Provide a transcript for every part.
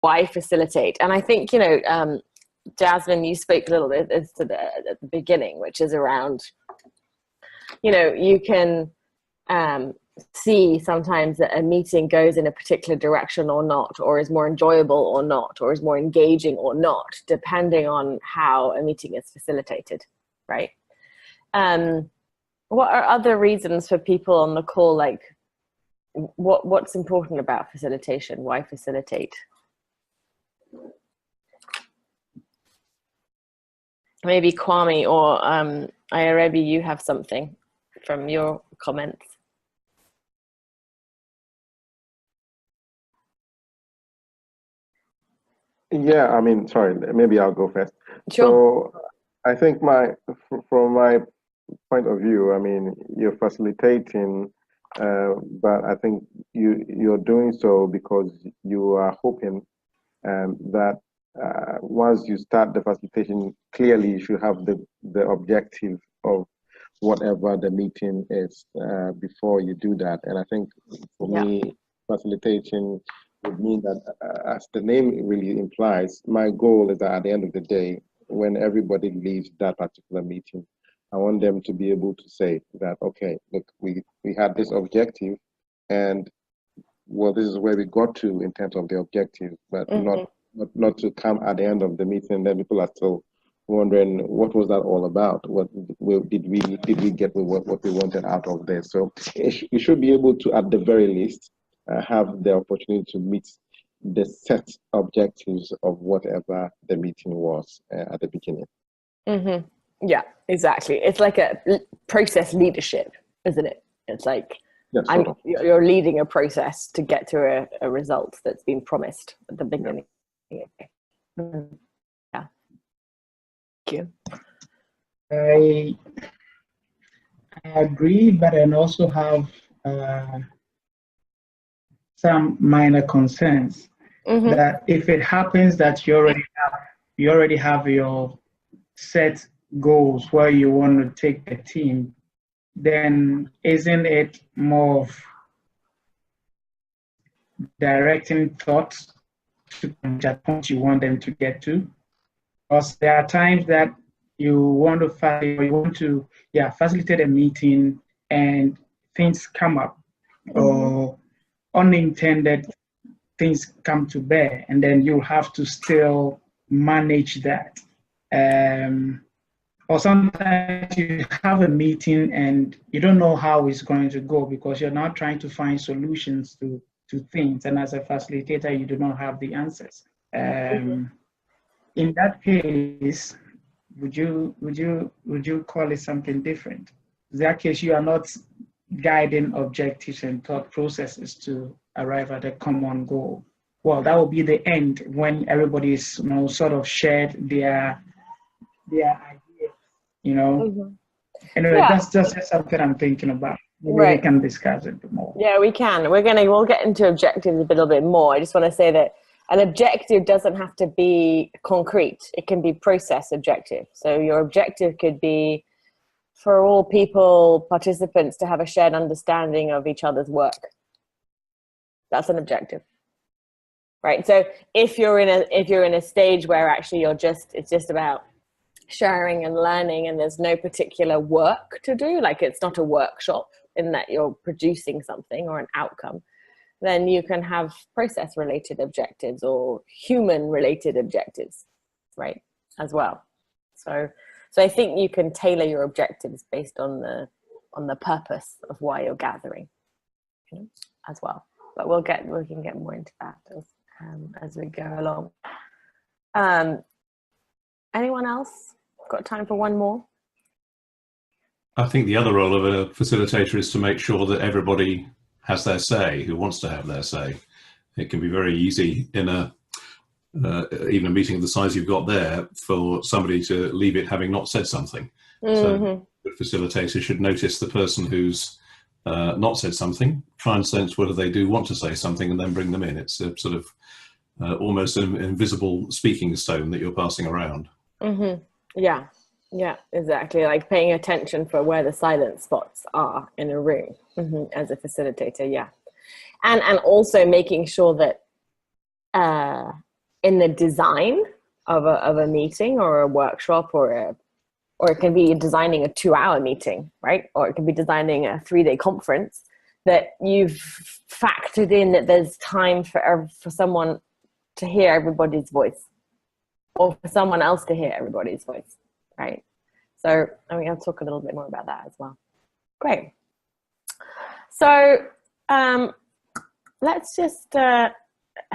why facilitate? And I think, Jasmine, you spoke a little bit at the beginning, which is around, you can see sometimes that a meeting goes in a particular direction or not, or is more enjoyable or not, or is more engaging or not, depending on how a meeting is facilitated, right? What are other reasons for people on the call, like what's important about facilitation? Why facilitate? Maybe Kwame or Ayarebi, you have something from your comments. Yeah, I mean, sorry, maybe I'll go first. Sure. So I think from my point of view, I mean, you're facilitating, but I think you're doing so because you are hoping that once you start the facilitation, clearly you should have the objective of whatever the meeting is before you do that. And I think for me, facilitation would mean that, as the name really implies, my goal is that at the end of the day, when everybody leaves that particular meeting, I want them to be able to say that, okay, look, we had this objective, and well, this is where we got to in terms of the objective, but not to come at the end of the meeting and then people are still wondering what was that all about? What did we get what we wanted out of this? So you should be able to, at the very least, have the opportunity to meet the set objectives of whatever the meeting was at the beginning. Yeah, exactly. It's like a process leadership, isn't it? It's like you're leading a process to get to a result that's been promised at the beginning. Yeah. Thank you. I agree, but I also have some minor concerns that if it happens that you already have your set goals where you want to take the team, then isn't it more of directing thoughts to that point you want them to get to? Because there are times that you want to facilitate a meeting and things come up or unintended things come to bear, and then you have to still manage that. Or sometimes you have a meeting and you don't know how it's going to go because you're not trying to find solutions to things, and as a facilitator you do not have the answers. In that case, would you call it something different? In that case, you are not guiding objectives and thought processes to arrive at a common goal. Well, that will be the end when everybody is sort of shared their ideas. Anyway, that's just something I'm thinking about. Maybe we can discuss it more. Yeah, we can. We'll get into objectives a little bit more. I just want to say that an objective doesn't have to be concrete. It can be process objective. So your objective could be for all participants to have a shared understanding of each other's work. That's an objective, right? So if you're in a stage where actually it's just about sharing and learning and there's no particular work to do, like it's not a workshop in that you're producing something or an outcome, then you can have process related objectives or human related objectives, right, as well. So I think you can tailor your objectives based on the purpose of why you're gathering, as well. But we can get more into that as we go along. Anyone else got time for one more? I think the other role of a facilitator is to make sure that everybody has their say, who wants to have their say. It can be very easy in even a meeting of the size you've got there for somebody to leave it having not said something. So the facilitator should notice the person who's not said something, try and sense whether they do want to say something, and then bring them in. It's a sort of almost an invisible speaking stone that you're passing around. Yeah, exactly. Like paying attention for where the silent spots are in a room as a facilitator. Yeah. And also making sure that in the design of a meeting or a workshop, or it can be designing a 2-hour meeting, right? Or it can be designing a 3-day conference, that you've factored in that there's time for someone to hear everybody's voice, or for someone else to hear everybody's voice, right? So I mean, I'll talk a little bit more about that as well. Great. So let's just,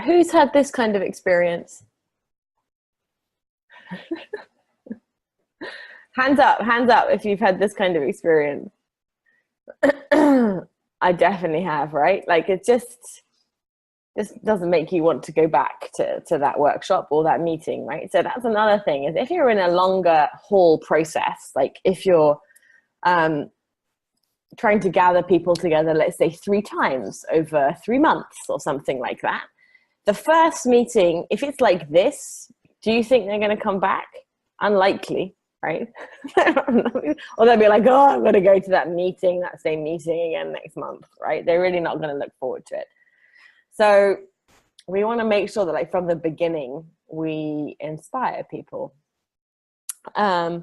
who's had this kind of experience? Hands up if you've had this kind of experience. I definitely have, right? Like, it just doesn't make you want to go back to that workshop or that meeting, right? So that's another thing, is if you're in a longer haul process, like if you're trying to gather people together, let's say 3 times over 3 months or something like that, the first meeting, if it's like this, do you think they're going to come back? Unlikely, right? Or they'll be like, oh, I'm going to go to that same meeting again next month, right? They're really not going to look forward to it. So we want to make sure that, like, from the beginning, we inspire people. For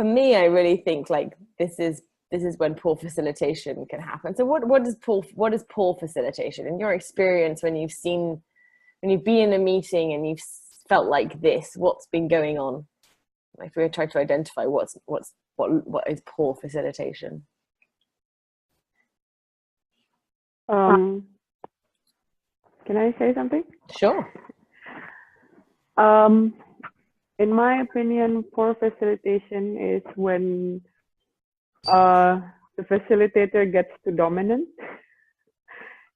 me, I really think, like, this is when poor facilitation can happen. So what is poor facilitation in your experience? When you've been in a meeting and you've felt like this, what's been going on? Like, if we try to identify what is poor facilitation. Can I say something? Sure. In my opinion, poor facilitation is when the facilitator gets too dominant,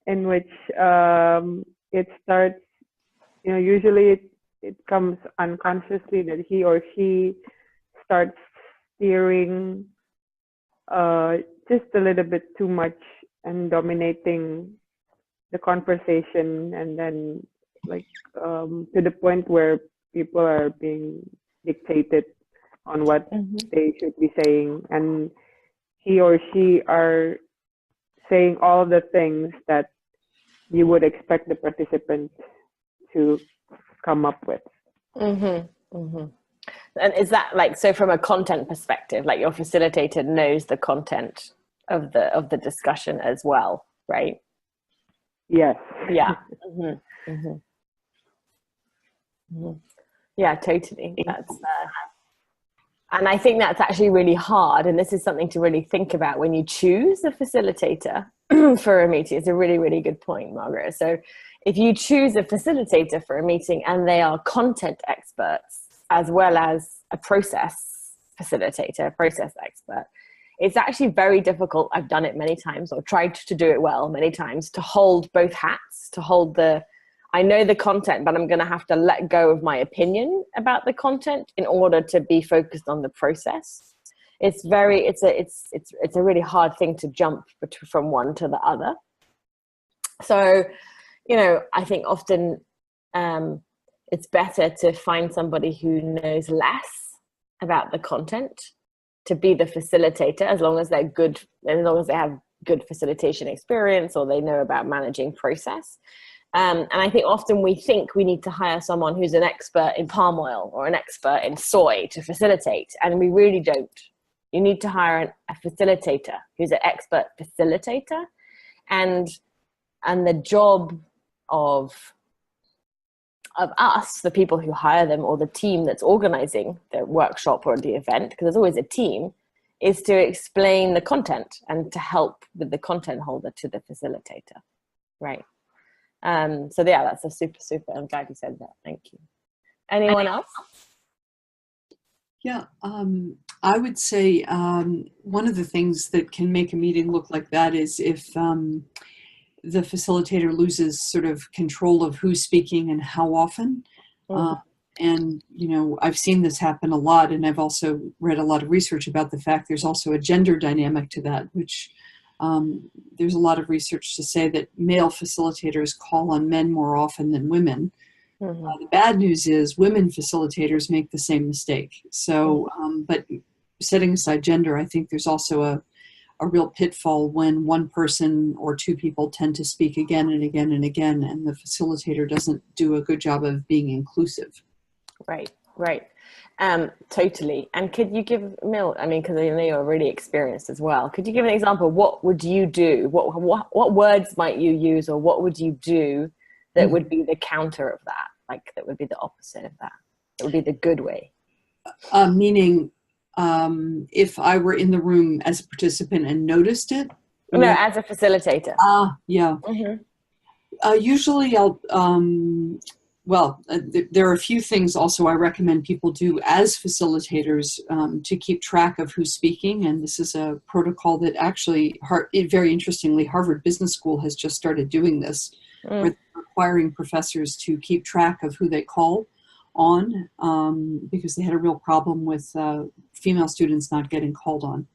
in which it starts, usually it comes unconsciously, that he or she starts steering just a little bit too much and dominating the conversation, and then to the point where people are being dictated on what they should be saying, and he or she are saying all the things that you would expect the participant to come up with. And is that, like, so from a content perspective, like, your facilitator knows the content of the discussion as well, right? Yes. Yeah. Yeah, totally. That's and I think that's actually really hard, and this is something to really think about when you choose a facilitator for a meeting. It's a really, really good point, Margaret. So if you choose a facilitator for a meeting and they are content experts as well as a process facilitator, a process expert, it's actually very difficult. I've done it many times, or tried to do it well many times, to hold both hats, to hold I know the content, but I'm going to have to let go of my opinion about the content in order to be focused on the process. It's a really hard thing to jump from one to the other. So, I think often it's better to find somebody who knows less about the content to be the facilitator, as long as they're good, as long as they have good facilitation experience, or they know about managing process. And I think often we think we need to hire someone who's an expert in palm oil or an expert in soy to facilitate, and we really don't. You need to hire a facilitator who's an expert facilitator, and the job of us, the people who hire them, or the team that's organizing the workshop or the event, because there's always a team, is to explain the content and to help with the content holder to the facilitator, right? So yeah, that's a super, I'm glad you said that. Thank you. Anyone else? Yeah, I would say one of the things that can make a meeting look like that is if the facilitator loses sort of control of who's speaking and how often. And, I've seen this happen a lot, and I've also read a lot of research about the fact there's also a gender dynamic to that, which there's a lot of research to say that male facilitators call on men more often than women. The bad news is women facilitators make the same mistake. So, but setting aside gender, I think there's also a real pitfall when one person or two people tend to speak again and again and again, and the facilitator doesn't do a good job of being inclusive. Right, right. Totally. And could you give, Mil, I mean, because I know you're really experienced as well, could you give an example? What would you do? What words might you use, or what would you do that would be the counter of that? Like, that would be the opposite of that. It would be the good way. Meaning, if I were in the room as a participant and noticed it? No, as a facilitator. Yeah. Mm-hmm. Usually I'll, there are a few things also I recommend people do as facilitators to keep track of who's speaking. And this is a protocol that actually, very interestingly, Harvard Business School has just started doing this, where they're requiring professors to keep track of who they call on, because they had a real problem with female students not getting called on.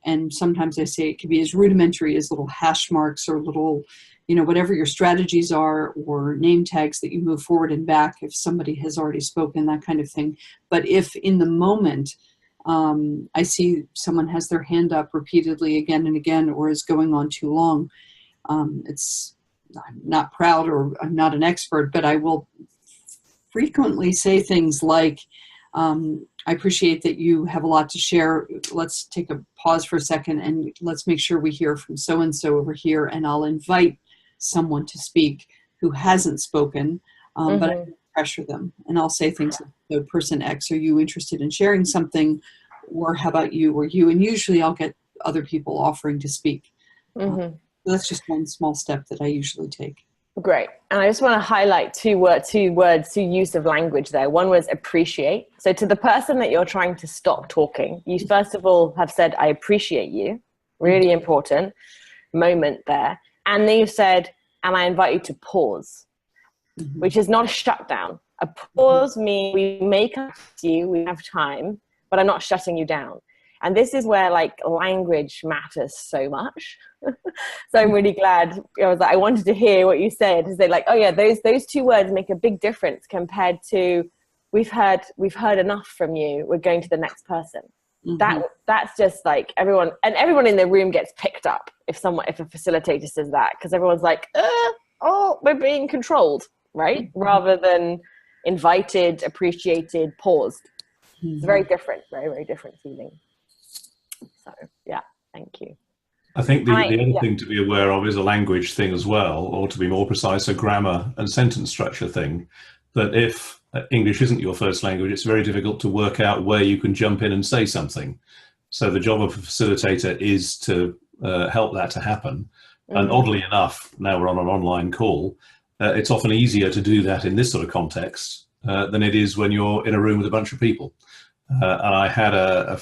And sometimes I say it can be as rudimentary as little hash marks or little, whatever your strategies are, or name tags that you move forward and back if somebody has already spoken, that kind of thing. But if in the moment I see someone has their hand up repeatedly again and again, or is going on too long, I'm not proud, or I'm not an expert, but I will frequently say things like, I appreciate that you have a lot to share. Let's take a pause for a second and let's make sure we hear from so-and-so over here, and I'll invite someone to speak who hasn't spoken, but I don't pressure them. And I'll say things like, so person X, are you interested in sharing something? Or how about you or you? And usually I'll get other people offering to speak. So that's just one small step that I usually take. Great. And I just want to highlight two use of language there. One was appreciate. So to the person that you're trying to stop talking, you first of all have said, I appreciate you. Really important moment there. And then you said, and I invite you to pause, which is not a shutdown. A pause means we may come to you, we have time, but I'm not shutting you down. And this is where language matters so much. So I'm really glad. I wanted to hear what you said, to say oh yeah, those two words make a big difference compared to we've heard enough from you, we're going to the next person. That's just everyone in the room gets picked up if a facilitator says that, because everyone's we're being controlled, right? Rather than invited, appreciated, paused. It's very different, very, very different feeling. So yeah, thank you. I think the other thing to be aware of is a language thing as well, or to be more precise, a grammar and sentence structure thing. That if English isn't your first language, it's very difficult to work out where you can jump in and say something. So the job of a facilitator is to help that to happen. And oddly enough, now we're on an online call, it's often easier to do that in this sort of context than it is when you're in a room with a bunch of people. And I had a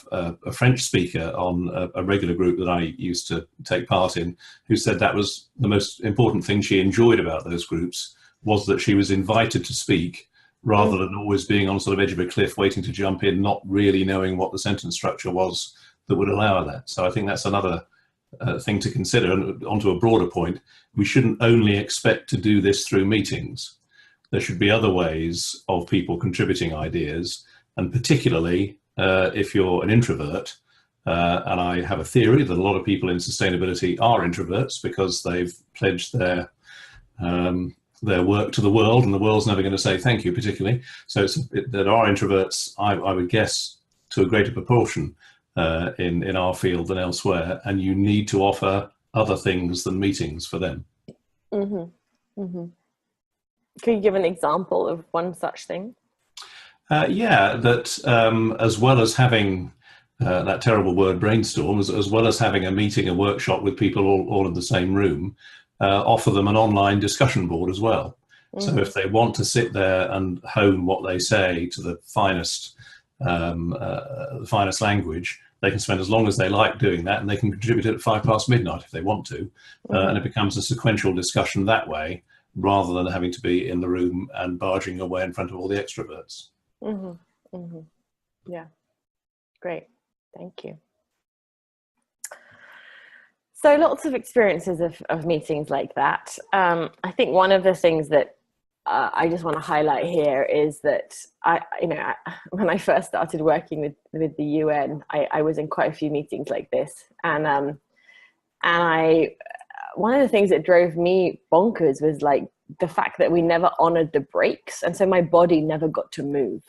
French speaker on a regular group that I used to take part in, who said that was the most important thing she enjoyed about those groups, was that she was invited to speak rather than always being on sort of edge of a cliff waiting to jump in, not really knowing what the sentence structure was that would allow that. So I think that's another thing to consider. And onto a broader point, we shouldn't only expect to do this through meetings. There should be other ways of people contributing ideas. And particularly if you're an introvert, and I have a theory that a lot of people in sustainability are introverts because they've pledged their work to the world, and the world's never going to say thank you particularly. So there are introverts, I would guess, to a greater proportion in our field than elsewhere, and you need to offer other things than meetings for them. Could you give an example of one such thing? As well as having that terrible word brainstorm, as well as having a meeting, a workshop with people all in the same room, offer them an online discussion board as well. So if they want to sit there and hone what they say to the finest language, they can spend as long as they like doing that, and they can contribute at 5 past midnight if they want to. And it becomes a sequential discussion that way, rather than having to be in the room and barging away in front of all the extroverts. Yeah, great, thank you. So lots of experiences of meetings like that. I think one of the things that I just want to highlight here is that when I first started working with the UN, I was in quite a few meetings like this, and one of the things that drove me bonkers was like the fact that we never honored the breaks, and so my body never got to move.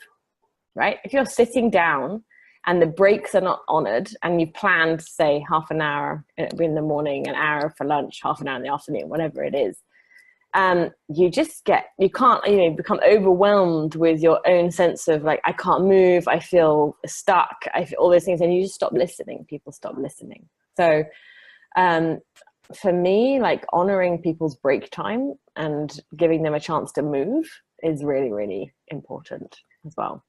Right? If you're sitting down and the breaks are not honored, and you've planned, say, half an hour in the morning, an hour for lunch, half an hour in the afternoon, whatever it is, you can't become overwhelmed with your own sense of like, I can't move, I feel stuck, I feel all those things, and you just stop listening. People stop listening. So for me, like honoring people's break time and giving them a chance to move is really, really important as well.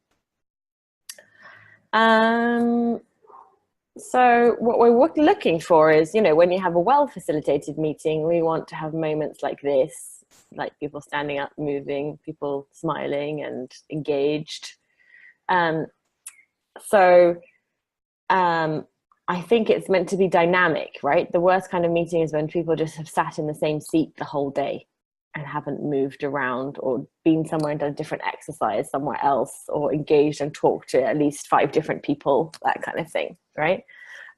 So what we're looking for is, when you have a well-facilitated meeting, we want to have moments like this, like people standing up, moving, people smiling and engaged. I think it's meant to be dynamic, right? The worst kind of meeting is when people just have sat in the same seat the whole day and haven't moved around or been somewhere and done a different exercise somewhere else, or engaged and talked to at least 5 different people, that kind of thing, right?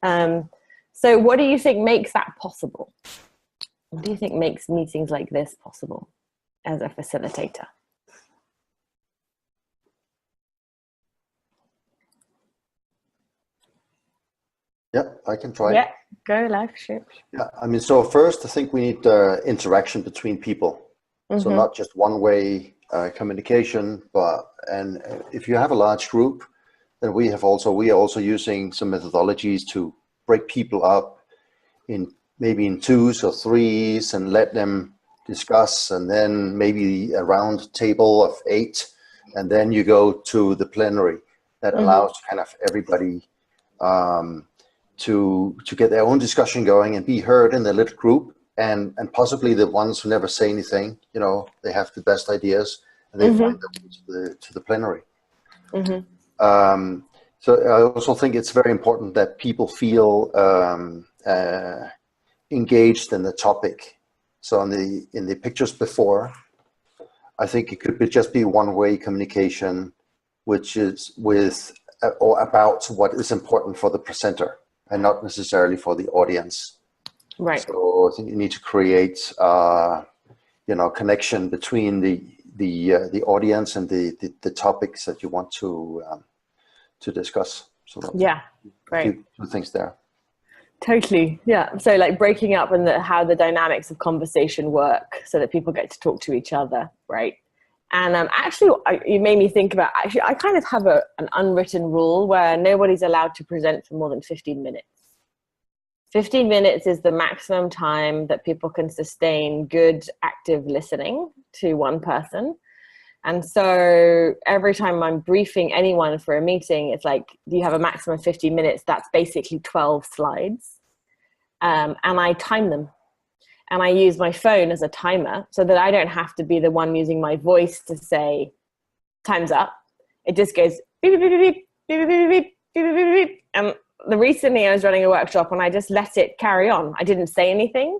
So what do you think makes that possible? What do you think makes meetings like this possible as a facilitator? Yeah, I can try. Yeah, go live, shoot. Yeah, I mean, so first I think we need interaction between people. So not just one-way communication, and if you have a large group, then we are also using some methodologies to break people up in maybe in 2s or 3s and let them discuss, and then maybe a round table of 8, and then you go to the plenary that allows kind of everybody to get their own discussion going and be heard in the little group, and possibly the ones who never say anything, they have the best ideas and they find their way to the plenary. So I also think it's very important that people feel engaged in the topic. So in the pictures before, I think it could just be one-way communication, which is with or about what is important for the presenter and not necessarily for the audience. Right. So I think you need to create, connection between the audience and the topics that you want to discuss. So yeah, right. Two things there. Totally. Yeah. So like breaking up and how the dynamics of conversation work so that people get to talk to each other. Right. And actually, you made me think about, I kind of have an unwritten rule where nobody's allowed to present for more than 15 minutes. 15 minutes is the maximum time that people can sustain good, active listening to one person. And so every time I'm briefing anyone for a meeting, it's like, you have a maximum of 15 minutes. That's basically 12 slides. And I time them. And I use my phone as a timer so that I don't have to be the one using my voice to say, time's up. It just goes beep, beep, beep, beep, beep, beep, beep, beep, beep, beep. And recently I was running a workshop and I just let it carry on. I didn't say anything.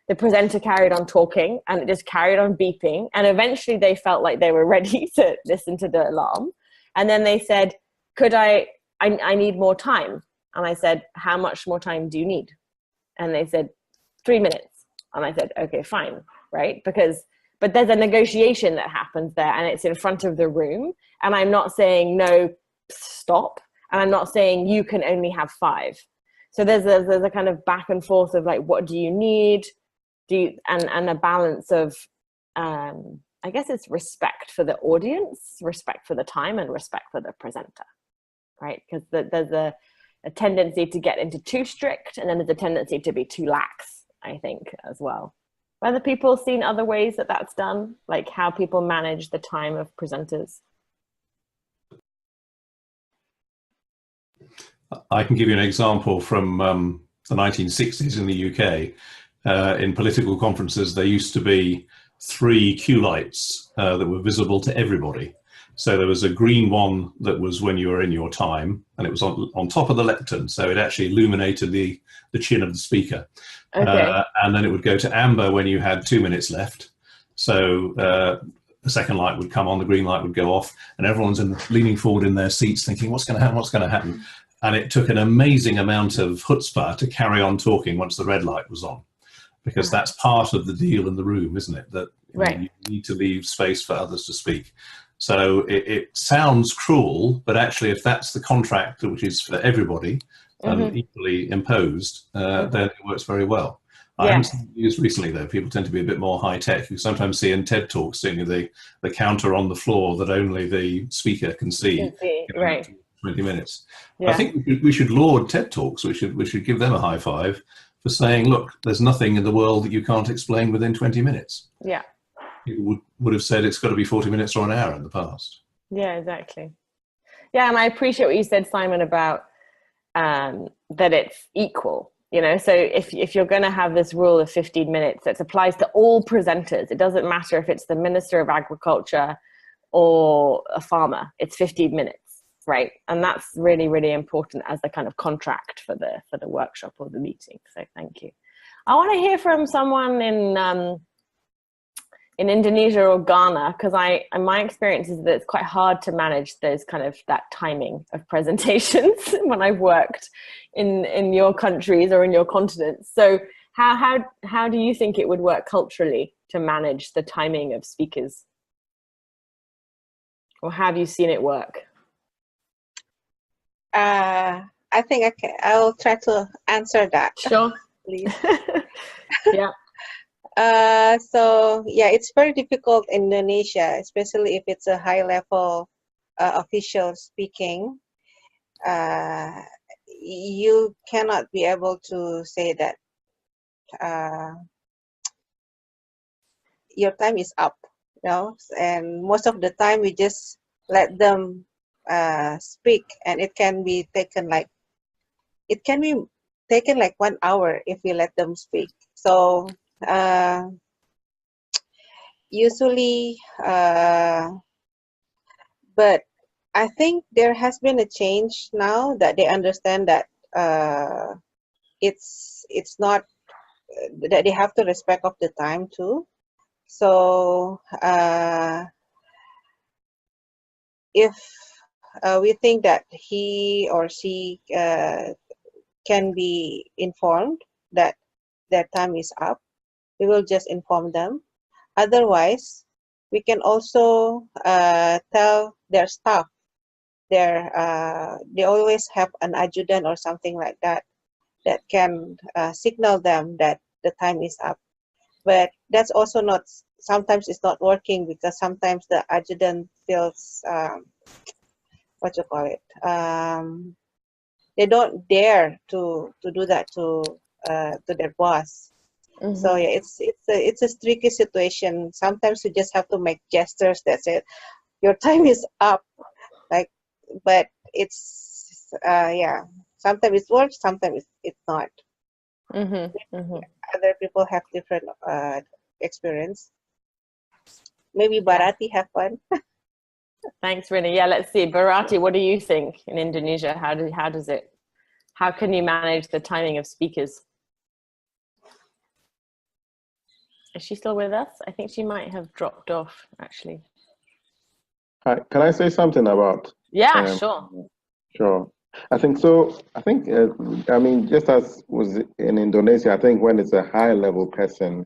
The presenter carried on talking and it just carried on beeping. And eventually they felt like they were ready to listen to the alarm. And then they said, I need more time. And I said, how much more time do you need? And they said, 3 minutes. And I said, okay, fine, right? But there's a negotiation that happens there and it's in front of the room. And I'm not saying, no, stop. And I'm not saying you can only have 5. So there's a kind of back and forth of like, what do you need? And a balance of, I guess it's respect for the audience, respect for the time, and respect for the presenter, right? Because there's a tendency to get into too strict, and then there's a tendency to be too lax, I think, as well. Whether people have seen other ways that that's done, like how people manage the time of presenters. I can give you an example from the 1960s in the UK. In political conferences, there used to be 3 queue lights that were visible to everybody. So there was a green one that was when you were in your time, and it was on top of the lectern, so it actually illuminated the chin of the speaker. Okay. And then it would go to amber when you had 2 minutes left. So the second light would come on, the green light would go off, and everyone's leaning forward in their seats thinking, what's going to happen, what's going to happen? And it took an amazing amount of chutzpah to carry on talking once the red light was on, because that's part of the deal in the room, isn't it? That you need to leave space for others to speak. So it sounds cruel, but actually if that's the contract, which is for everybody and equally imposed, then it works very well. I haven't seen it used recently, though. People tend to be a bit more high-tech. You sometimes see in TED Talks, seeing the counter on the floor that only the speaker can see. Right. 20 minutes. Yeah. I think we should laud TED Talks. We should give them a high five for saying, look, there's nothing in the world that you can't explain within 20 minutes. Yeah. People would have said it's got to be 40 minutes or an hour in the past. Yeah, exactly. Yeah, and I appreciate what you said, Simon, about that it's equal. So if you're going to have this rule of 15 minutes that applies to all presenters, it doesn't matter if it's the Minister of Agriculture or a farmer, it's 15 minutes, right? And that's really, really important as the kind of contract for the workshop or the meeting. So thank you. I want to hear from someone in Indonesia or Ghana, because my experience is that it's quite hard to manage those that timing of presentations when I've worked in your countries or in your continents. So how do you think it would work culturally to manage the timing of speakers? Or have you seen it work? I think I'll try to answer that. Sure. Please. Yeah. So yeah, it's very difficult in Indonesia, especially if it's a high level official speaking. You cannot be able to say that your time is up, and most of the time we just let them speak, and it can be taken like 1 hour if we let them speak. So usually, but I think there has been a change now that they understand that it's not that they have to respect of the time too. So if we think that he or she can be informed that their time is up, we will just inform them. Otherwise, we can also tell their staff. They always have an adjutant or something like that can signal them that the time is up. But that's also not, sometimes it's not working, because sometimes the adjutant feels, they don't dare to do that to their boss. Mm-hmm. So yeah, it's a tricky situation. Sometimes you just have to make gestures that say your time is up, but it's yeah. Sometimes it works, sometimes it's not. Mm-hmm. Mm-hmm. Other people have different experience. Maybe Bharati have fun. Thanks, Rini. Yeah, let's see. Bharati, what do you think in Indonesia? How can you manage the timing of speakers? Is she still with us? I think she might have dropped off, actually. Hi, can I say something about? Yeah, sure. Sure. I think so. I think, I mean, just as was in Indonesia, I think when it's a high level person,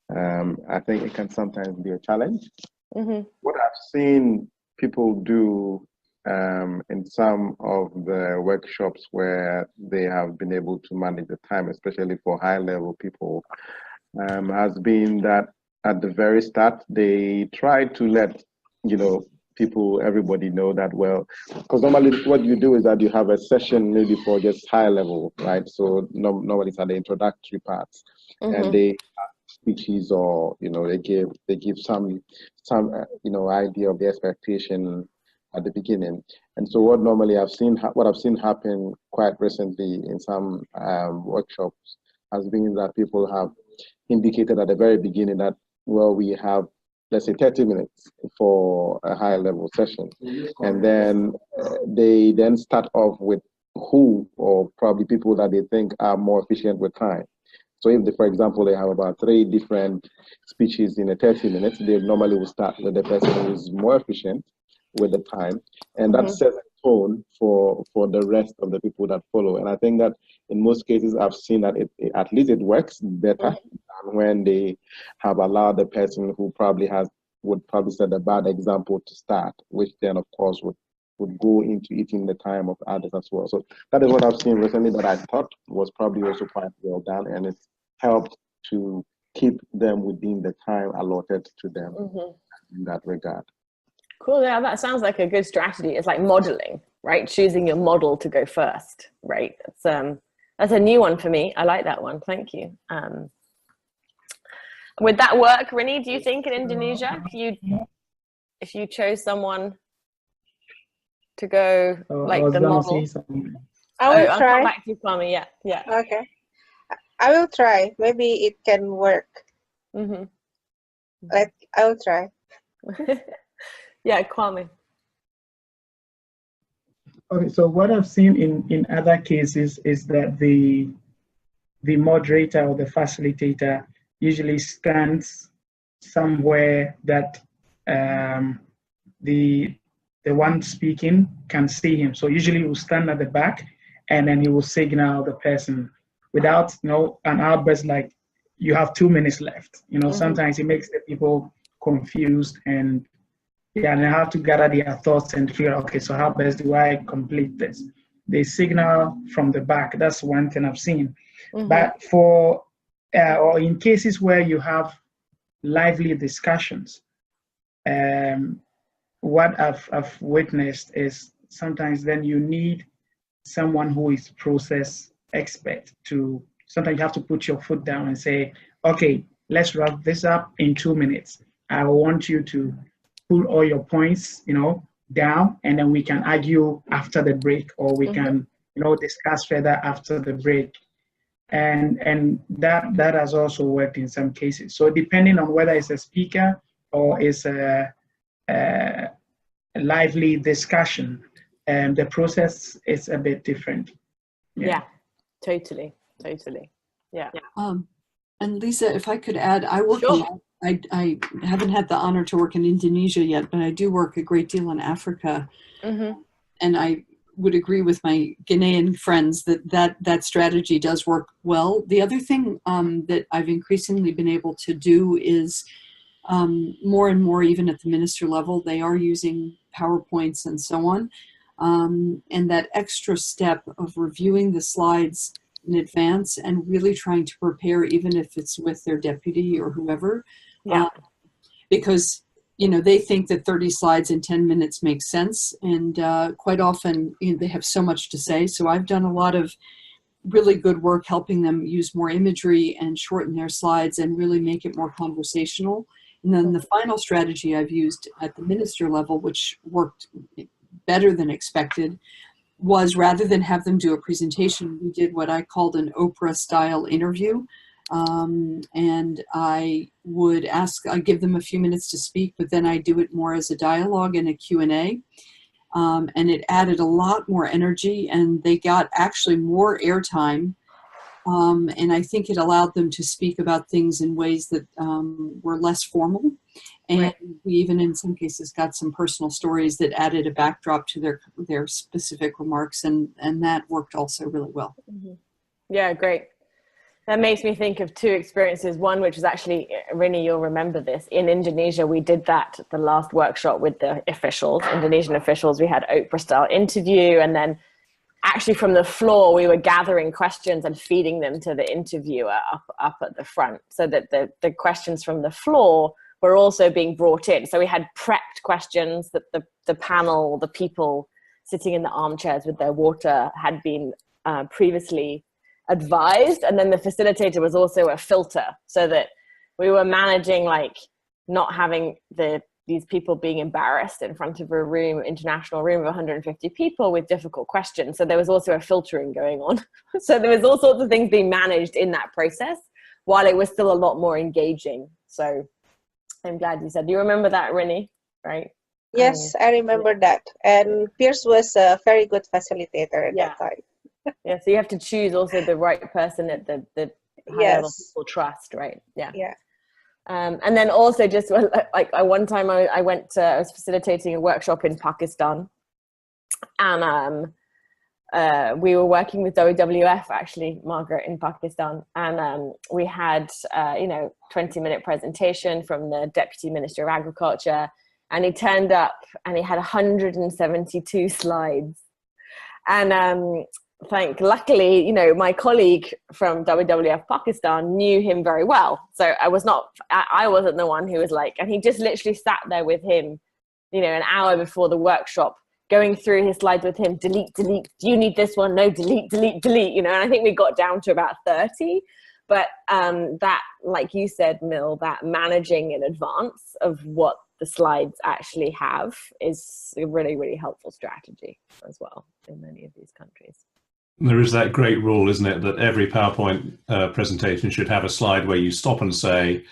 I think it can sometimes be a challenge. Mm-hmm. What I've seen people do in some of the workshops where they have been able to manage the time, especially for high level people, has been that at the very start, they try to let, everybody know that, well, because normally what you do is that you have a session maybe for just high level, right? So normally it's at the introductory parts, and they have speeches, or they give some idea of the expectation at the beginning. And so what I've seen happen quite recently in some workshops has been that people have indicated at the very beginning that, well, we have, let's say, 30 minutes for a high level session. And then they start off with who, or probably people that they think are more efficient with time. So if, for example, they have about 3 different speeches in a 30 minutes, they normally will start with the person who is more efficient with the time, and that sets a tone for the rest of the people that follow. And I think that in most cases, I've seen that at least it works better than when they have allowed the person who would probably set a bad example to start, which then of course would go into eating the time of others as well. So that is what I've seen recently that I thought was probably also quite well done, and it's helped to keep them within the time allotted to them in that regard. Cool. Yeah, that sounds like a good strategy. It's like modeling, right? Choosing your model to go first, right? That's a new one for me. I like that one. Thank you. Would that work, Rini? Do you think in Indonesia, if you chose someone to go like the model? I will try. I'll come back to you, Kwame. Yeah. Okay. I will try. Maybe it can work. Like, I will try. Yeah, Kwame. Okay, so what I've seen in other cases is that the moderator or the facilitator usually stands somewhere that the one speaking can see him. So usually he will stand at the back, and then he will signal the person without, an outburst like, you have 2 minutes left. Sometimes it makes the people confused, and they have to gather their thoughts and figure out, okay, so how best do I complete this? They signal from the back. That's one thing I've seen. But or in cases where you have lively discussions, what I've witnessed is sometimes then you need someone who is process expert to, sometimes you have to put your foot down and say, okay, let's wrap this up in 2 minutes. I want you to pull all your points, down, and then we can argue after the break, or we can, discuss further after the break. And that has also worked in some cases. So depending on whether it's a speaker or it's a lively discussion, the process is a bit different. Yeah, totally. Yeah. And Lisa, if I could add, I work a lot. I haven't had the honor to work in Indonesia yet, but I do work a great deal in Africa. And I would agree with my Ghanaian friends that strategy does work well. The other thing that I've increasingly been able to do is more and more, even at the minister level, they are using PowerPoints and so on. And that extra step of reviewing the slides in advance and really trying to prepare, even if it's with their deputy or whoever, because they think that 30 slides in 10 minutes makes sense, and quite often they have so much to say. So I've done a lot of really good work helping them use more imagery and shorten their slides and really make it more conversational. And then the final strategy I've used at the minister level, which worked better than expected, was rather than have them do a presentation, we did what I called an Oprah style interview. And I give them a few minutes to speak, but then I do it more as a dialogue and a Q&A. And it added a lot more energy, and they got actually more airtime. And I think it allowed them to speak about things in ways that were less formal. And we even in some cases got some personal stories that added a backdrop to their specific remarks, and that worked also really well. Yeah, great. That makes me think of 2 experiences. One, which was actually, Rini, you'll remember this. In Indonesia, we did that at the last workshop with the officials, Indonesian officials. We had Oprah-style interview, and then actually from the floor, we were gathering questions and feeding them to the interviewer up at the front, so that the questions from the floor were also being brought in. So we had prepped questions that the panel, the people sitting in the armchairs with their water had been previously advised, and then the facilitator was also a filter, so that we were managing not having these people being embarrassed in front of a international room of 150 people with difficult questions. So there was also a filtering going on. So there was all sorts of things being managed in that process, while it was still a lot more engaging. So I'm glad you said. Do you remember that, Rini? Right? Yes, I remember that. And Pierce was a very good facilitator at that time. Yeah, so you have to choose also the right person at the high level Yes. people trust, right? Yeah. Yeah. And then also just like one time I was facilitating a workshop in Pakistan, and we were working with WWF actually, Margaret, in Pakistan, and we had 20-minute presentation from the Deputy Minister of Agriculture, and he turned up and he had 172 slides, and luckily, my colleague from WWF Pakistan knew him very well, so I wasn't the one who was like, and he just literally sat there with him, an hour before the workshop, going through his slides with him, delete, do you need this one? No, delete, and I think we got down to about 30. But that, like you said, Mill, that managing in advance of what the slides actually have is a really, really helpful strategy as well in many of these countries. There is that great rule, isn't it, that every PowerPoint presentation should have a slide where you stop and say,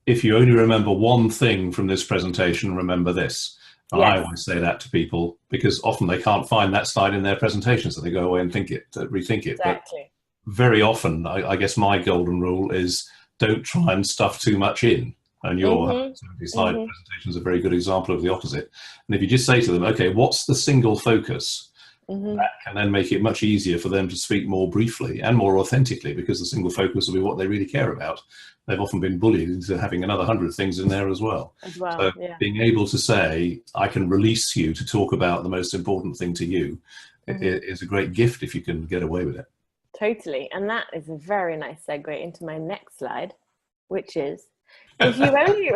if you only remember one thing from this presentation, remember this. Yes. I always say that to people because often they can't find that slide in their presentation, so they go away and rethink it. Exactly. But very often, I guess my golden rule is don't try and stuff too much in. And your 170 slide presentation is a very good example of the opposite. And if you just say to them, okay, what's the single focus? That can then make it much easier for them to speak more briefly and more authentically, because the single focus will be what they really care about. They've often been bullied into having another 100 things in there as well. So being able to say, I can release you to talk about the most important thing to you is a great gift if you can get away with it. Totally. And that is a very nice segue into my next slide, which is, if you only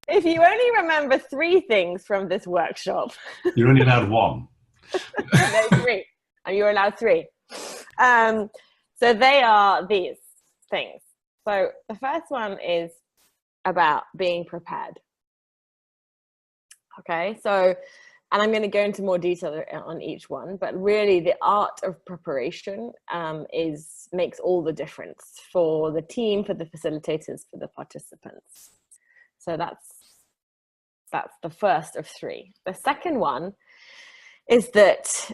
if you only remember 3 things from this workshop, you're only allowed 1. No, 3, and you're allowed 3. So they are these things. So the first one is about being prepared. Okay, so, and I'm going to go into more detail on each one, but really the art of preparation makes all the difference for the team, for the facilitators, for the participants. So that's the first of 3. The second one is that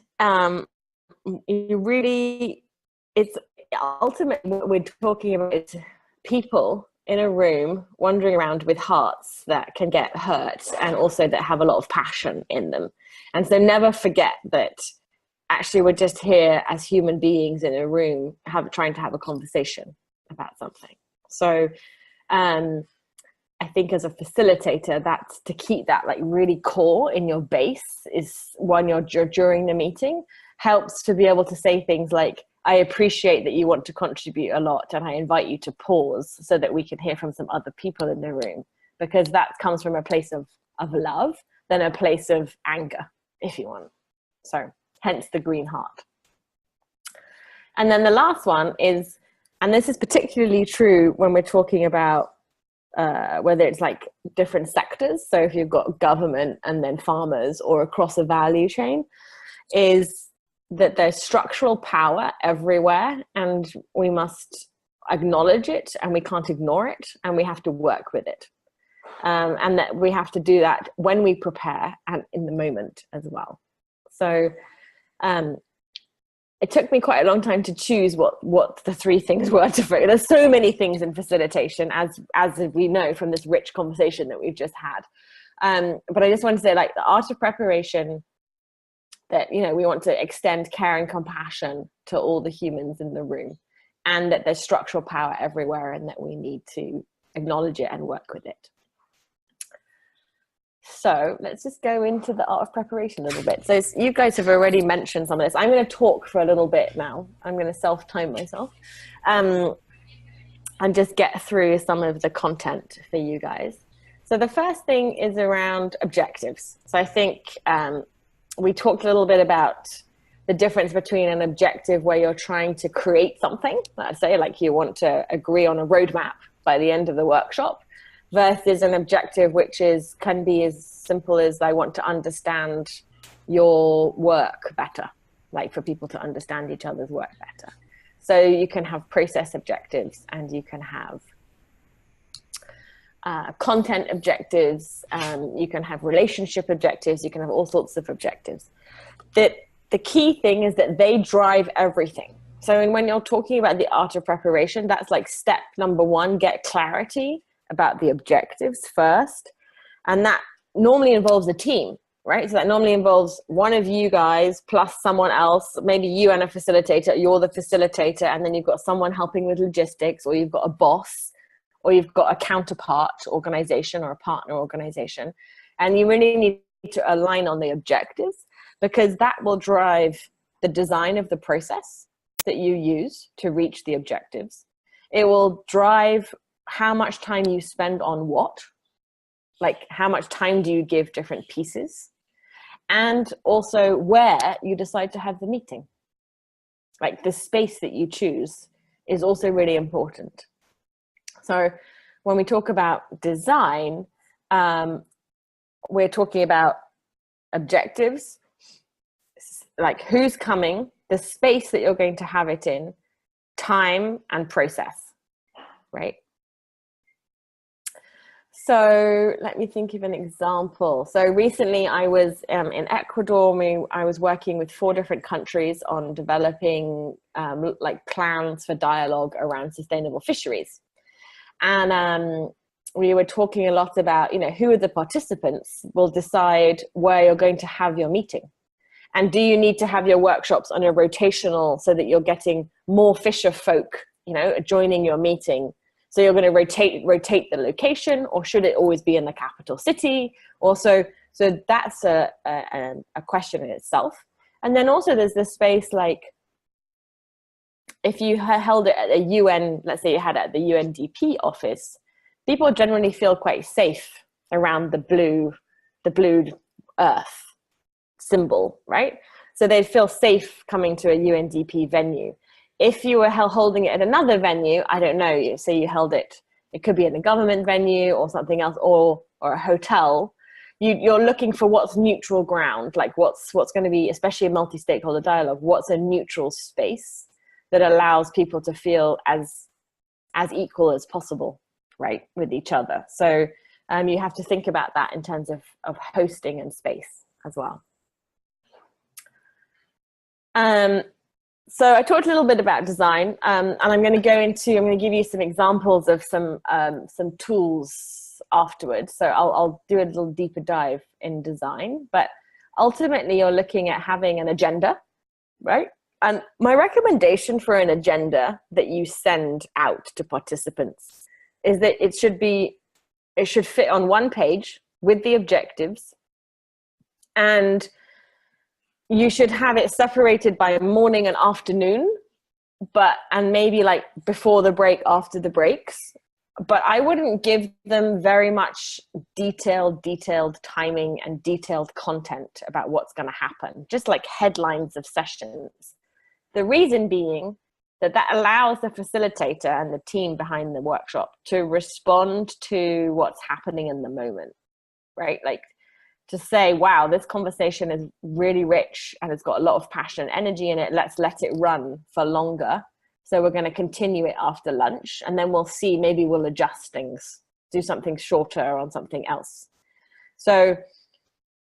it's ultimately what we're talking about is people in a room wandering around with hearts that can get hurt and also that have a lot of passion in them. And so never forget that actually we're just here as human beings in a room trying to have a conversation about something. So I think as a facilitator, that's to keep that like really core in your base is when you're during the meeting, helps to be able to say things like, I appreciate that you want to contribute a lot and I invite you to pause so that we can hear from some other people in the room, because that comes from a place of love than a place of anger, if you want. So hence the green heart. And then the last one is, and this is particularly true when we're talking about whether it's like different sectors, so if you've got government and then farmers or across a value chain, is that there's structural power everywhere and we must acknowledge it and we can't ignore it and we have to work with it. And that we have to do that when we prepare and in the moment as well. So it took me quite a long time to choose what the 3 things were to focus. There's so many things in facilitation, as we know from this rich conversation that we've just had. But I just want to say, like, the art of preparation, that, we want to extend care and compassion to all the humans in the room, and that there's structural power everywhere and that we need to acknowledge it and work with it. So let's just go into the art of preparation a little bit. So you guys have already mentioned some of this. I'm going to talk for a little bit now. I'm going to self-time myself and just get through some of the content for you guys. So the first thing is around objectives. So I think we talked a little bit about the difference between an objective where you're trying to create something, let's say like you want to agree on a roadmap by the end of the workshop, versus an objective which can be as simple as, I want to understand your work better, like for people to understand each other's work better. So you can have process objectives and you can have content objectives, you can have relationship objectives, you can have all sorts of objectives. The key thing is that they drive everything. So when you're talking about the art of preparation, that's like step number one, get clarity about the objectives first. And that normally involves a team, right? So that normally involves one of you guys plus someone else, maybe you and a facilitator, you're the facilitator, and then you've got someone helping with logistics, or you've got a boss, or you've got a counterpart organization or a partner organization. And you really need to align on the objectives, because that will drive the design of the process that you use to reach the objectives. It will drive how much time you spend on what, like how much time do you give different pieces, and also where you decide to have the meeting. Like the space that you choose is also really important. So when we talk about design, we're talking about objectives, like who's coming, the space that you're going to have it in, time, and process, right? So let me think of an example. So recently I was in Ecuador. I was working with 4 different countries on developing like plans for dialogue around sustainable fisheries. And we were talking a lot about, you know, who are the participants will decide where you're going to have your meeting. And do you need to have your workshops on a rotational so that you're getting more fisher folk, you know, joining your meeting? So you're going to rotate the location, or should it always be in the capital city? Also, so that's a question in itself. And then also there's this space, like if you held it at a UN, let's say you had it at the UNDP office, people generally feel quite safe around the blue earth symbol, right? So they'd feel safe coming to a UNDP venue. If you were holding it at another venue, I don't know, say you held it, it could be in a government venue or something else, or a hotel, you're looking for what's neutral ground, like what's going to be, especially a multi-stakeholder dialogue, what's a neutral space that allows people to feel as equal as possible, right, with each other. So you have to think about that in terms of hosting and space as well. So I talked a little bit about design, and I'm going to give you some examples of some tools afterwards. So I'll do a little deeper dive in design, but ultimately you're looking at having an agenda, right? And my recommendation for an agenda that you send out to participants is that it should fit on one page with the objectives, and you should have it separated by morning and afternoon, and maybe like before the break, after the breaks. But I wouldn't give them very much detailed timing and detailed content about what's going to happen, just like headlines of sessions. The reason being that allows the facilitator and the team behind the workshop to respond to what's happening in the moment, right? Like to say, wow, this conversation is really rich and it's got a lot of passion and energy in it. Let's let it run for longer. So we're going to continue it after lunch, and then we'll see, maybe we'll adjust things, do something shorter on something else. So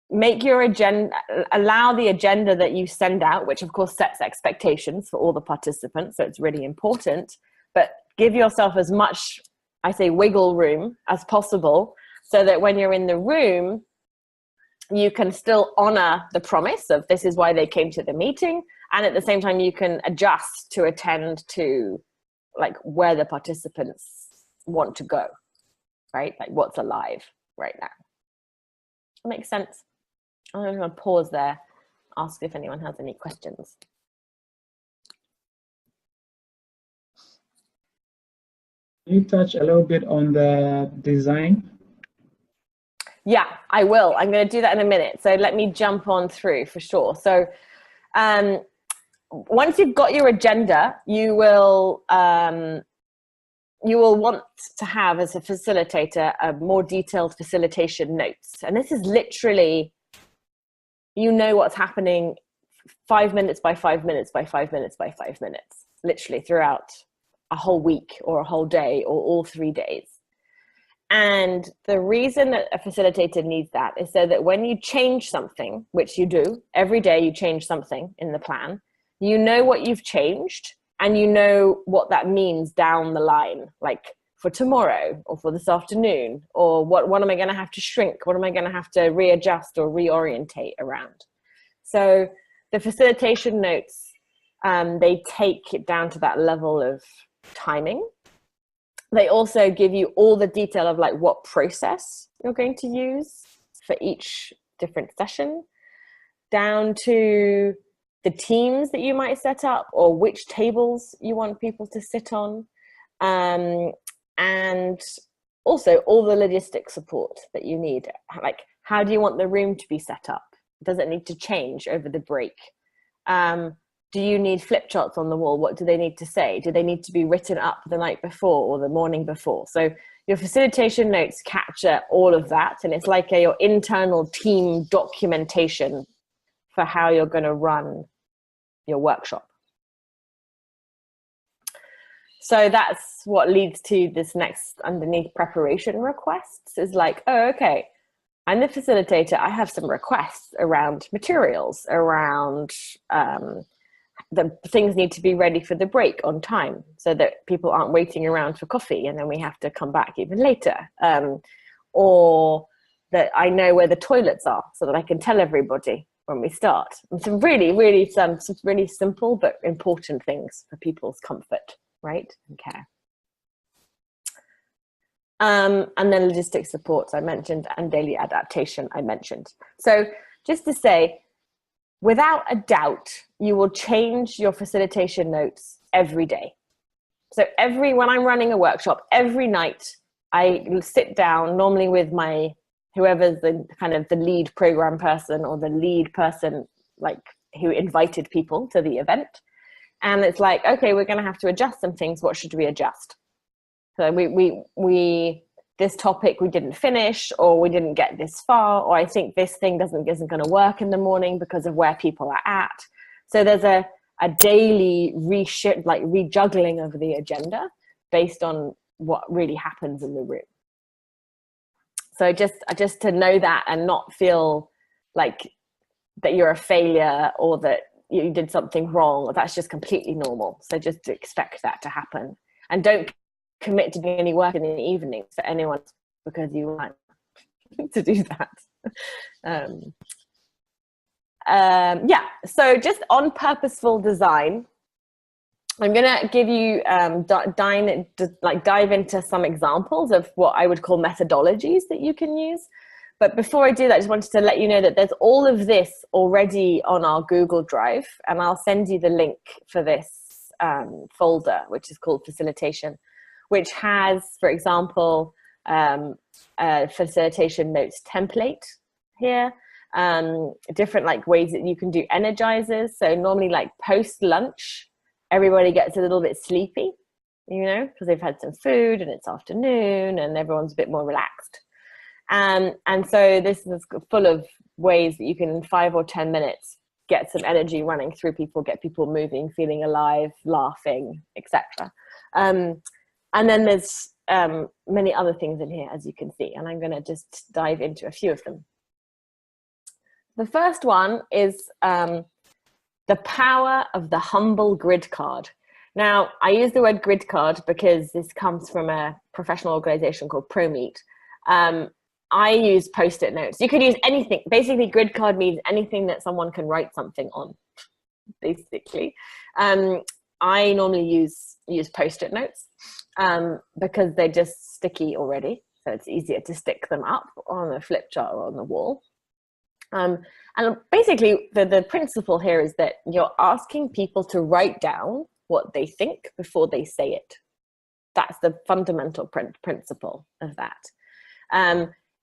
make your agenda, allow the agenda that you send out, which of course sets expectations for all the participants. So it's really important, but give yourself as much, I say, wiggle room as possible, so that when you're in the room, you can still honor the promise of this is why they came to the meeting. And at the same time, you can adjust to attend to like where the participants want to go, right? Like what's alive right now. That makes sense. I'm going to pause there, ask if anyone has any questions. Can you touch a little bit on the design? Yeah, I will. I'm going to do that in a minute. So let me jump on through for sure. So once you've got your agenda, you will want to have, as a facilitator, a more detailed facilitation notes. And this is literally, you know what's happening 5 minutes by 5 minutes by 5 minutes by 5 minutes, literally throughout a whole week or a whole day or all 3 days. And the reason that a facilitator needs that is so that when you change something, which you do, every day you change something in the plan, you know what you've changed and you know what that means down the line, like for tomorrow or for this afternoon, or what am I going to have to shrink? What am I going to have to readjust or reorientate around? So the facilitation notes, they take it down to that level of timing. They also give you all the detail of like what process you're going to use for each different session, down to the teams that you might set up or which tables you want people to sit on, and also all the logistic support that you need. Like, how do you want the room to be set up? Does it need to change over the break? Do you need flip charts on the wall? What do they need to say? Do they need to be written up the night before or the morning before? So your facilitation notes capture all of that, and it's like your internal team documentation for how you're going to run your workshop. So that's what leads to this next underneath preparation requests is like, oh, okay, I'm the facilitator. I have some requests around materials, around the things need to be ready for the break on time so that people aren't waiting around for coffee and then we have to come back even later. Or that I know where the toilets are so that I can tell everybody when we start. And some really simple but important things for people's comfort, right, and care. And then logistics supports I mentioned, and daily adaptation I mentioned. So just to say, without a doubt, you will change your facilitation notes every day. So when I'm running a workshop, every night I sit down, normally with whoever's the kind of the lead program person or the lead person, like who invited people to the event. And it's like, okay, we're going to have to adjust some things. What should we adjust? So this topic we didn't finish, or we didn't get this far, or I think this thing isn't going to work in the morning because of where people are at. So there's a daily rejuggling of the agenda based on what really happens in the room. So just to know that and not feel like that you're a failure or that you did something wrong, that's just completely normal. So just to expect that to happen, and don't commit to doing any work in the evenings for anyone because you want to do that. Yeah, so just on purposeful design, I'm gonna give you dive into some examples of what I would call methodologies that you can use. But before I do that, I just wanted to let you know that there's all of this already on our Google Drive, and I'll send you the link for this folder, which is called Facilitation, which has, for example, a facilitation notes template here, different like ways that you can do energizers. So normally like post lunch, everybody gets a little bit sleepy, you know, because they've had some food and it's afternoon and everyone's a bit more relaxed. And so this is full of ways that you can in 5 or 10 minutes get some energy running through people, get people moving, feeling alive, laughing, etc. And then there's many other things in here, as you can see, and I'm going to just dive into a few of them. The first one is the power of the humble grid card. Now, I use the word grid card because this comes from a professional organization called ProMeet. I use Post-it notes. You could use anything. Basically, grid card means anything that someone can write something on, basically. I normally use Post-it notes because they're just sticky already. So it's easier to stick them up on a flip chart or on the wall. And basically, the principle here is that you're asking people to write down what they think before they say it. That's the fundamental principle of that.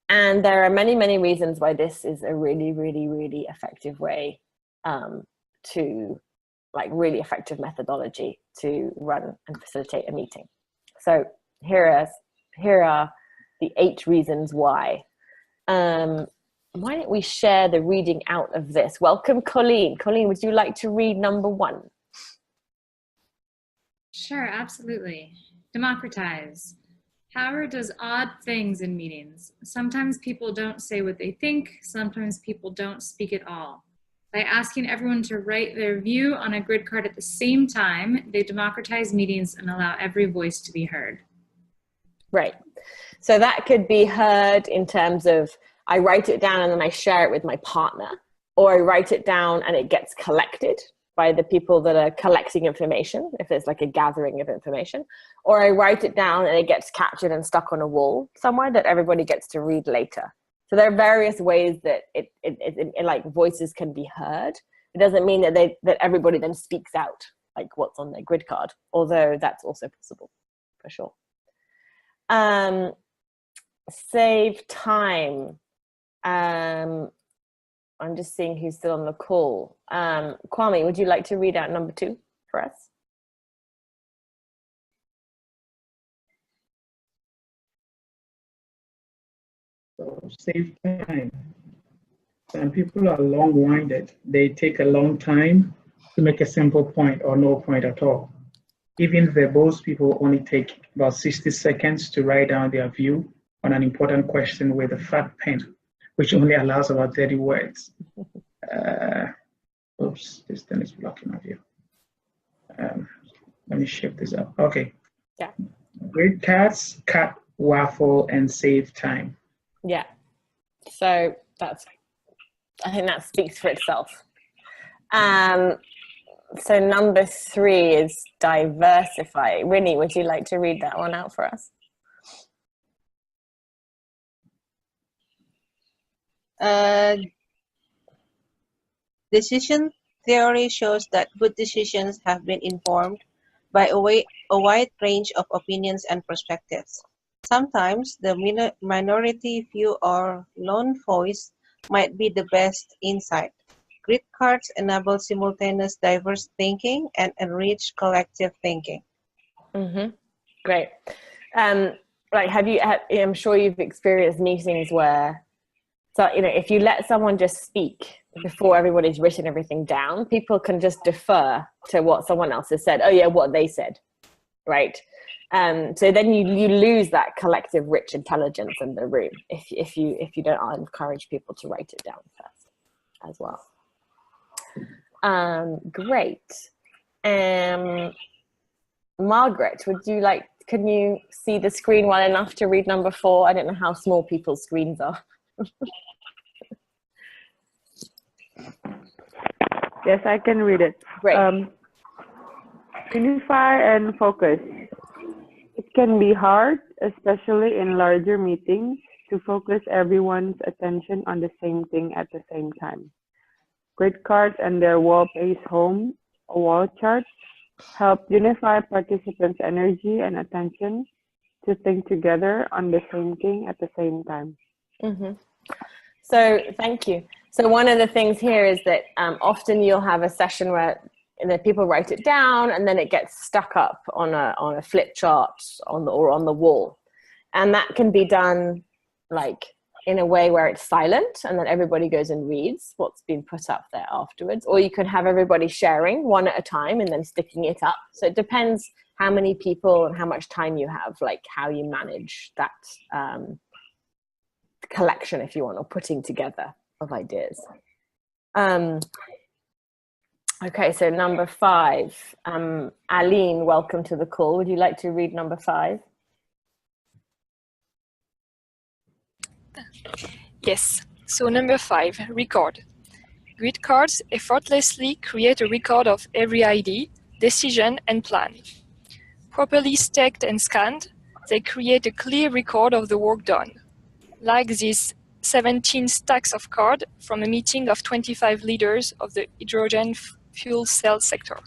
And there are many, many reasons why this is a really, really, really effective way to, like, really effective methodology to run and facilitate a meeting. So here are the 8 reasons why. Why don't we share the reading out of this? Welcome, Colleen. Colleen, would you like to read number 1? Sure, absolutely. Democratize. Power does odd things in meetings. Sometimes people don't say what they think. Sometimes people don't speak at all. By asking everyone to write their view on a grid card at the same time, they democratize meetings and allow every voice to be heard. Right. So that could be heard in terms of I write it down and then I share it with my partner, or I write it down and it gets collected by the people that are collecting information, if there's like a gathering of information, or I write it down and it gets captured and stuck on a wall somewhere that everybody gets to read later. So there are various ways that it like voices can be heard. It doesn't mean that that everybody then speaks out like what's on their grid card, although that's also possible for sure. Save time. I'm just seeing who's still on the call. Kwame, would you like to read out number 2 for us? So save time. Some people are long-winded. They take a long time to make a simple point or no point at all. Even verbose people only take about 60 seconds to write down their view on an important question with a fat pen, which only allows about 30 words. Oops, this thing is blocking my view. Let me shift this up. Okay. Yeah. Grid cards, cut, waffle, and save time. Yeah. So I think that speaks for itself. So number 3 is diversify. Winnie, would you like to read that one out for us? Decision theory shows that good decisions have been informed by a wide range of opinions and perspectives. Sometimes the minority view or lone voice might be the best insight. Grid cards enable simultaneous diverse thinking and enrich collective thinking. Mm-hmm. Great. Like, I'm sure you've experienced meetings where, so, if you let someone just speak before everybody's written everything down, people can just defer to what someone else has said. Oh yeah, what they said, right? So then you lose that collective rich intelligence in the room if you don't encourage people to write it down first as well. Great. Margaret, can you see the screen well enough to read number 4? I don't know how small people's screens are. Yes, I can read it. Great. Unify and focus. It can be hard, especially in larger meetings, to focus everyone's attention on the same thing at the same time. Grid cards and their wall-based home or wall charts help unify participants' energy and attention to think together on the same thing at the same time. Mm-hmm. So thank you. So one of the things here is that often you'll have a session where people write it down and then it gets stuck up on a flip chart or on the wall, and that can be done like in a way where it's silent and then everybody goes and reads what's been put up there afterwards, or you can have everybody sharing one at a time and then sticking it up. So it depends how many people and how much time you have, like how you manage that collection, if you want, or putting together of ideas. Okay, so number 5, Aline, welcome to the call. Would you like to read number 5? Yes, so number 5, record. Grid cards effortlessly create a record of every idea, decision, and plan. Properly staked and scanned, they create a clear record of the work done, like these 17 stacks of cards from a meeting of 25 leaders of the hydrogen fuel cell sector.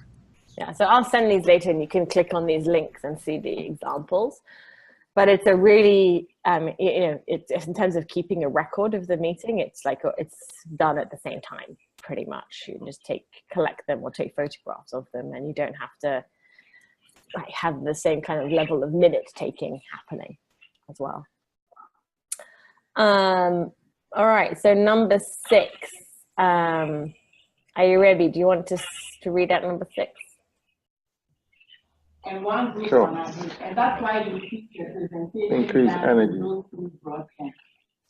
Yeah, so I'll send these later and you can click on these links and see the examples. But it's a really, it's in terms of keeping a record of the meeting, it's done at the same time, pretty much. You just collect them or take photographs of them, and you don't have to have the same kind of level of minute taking happening as well. All right, so number 6. Are you ready? Do you want to read out number 6? And one brief Sure. analysis, and that's why you keep the presentation. Increase energy.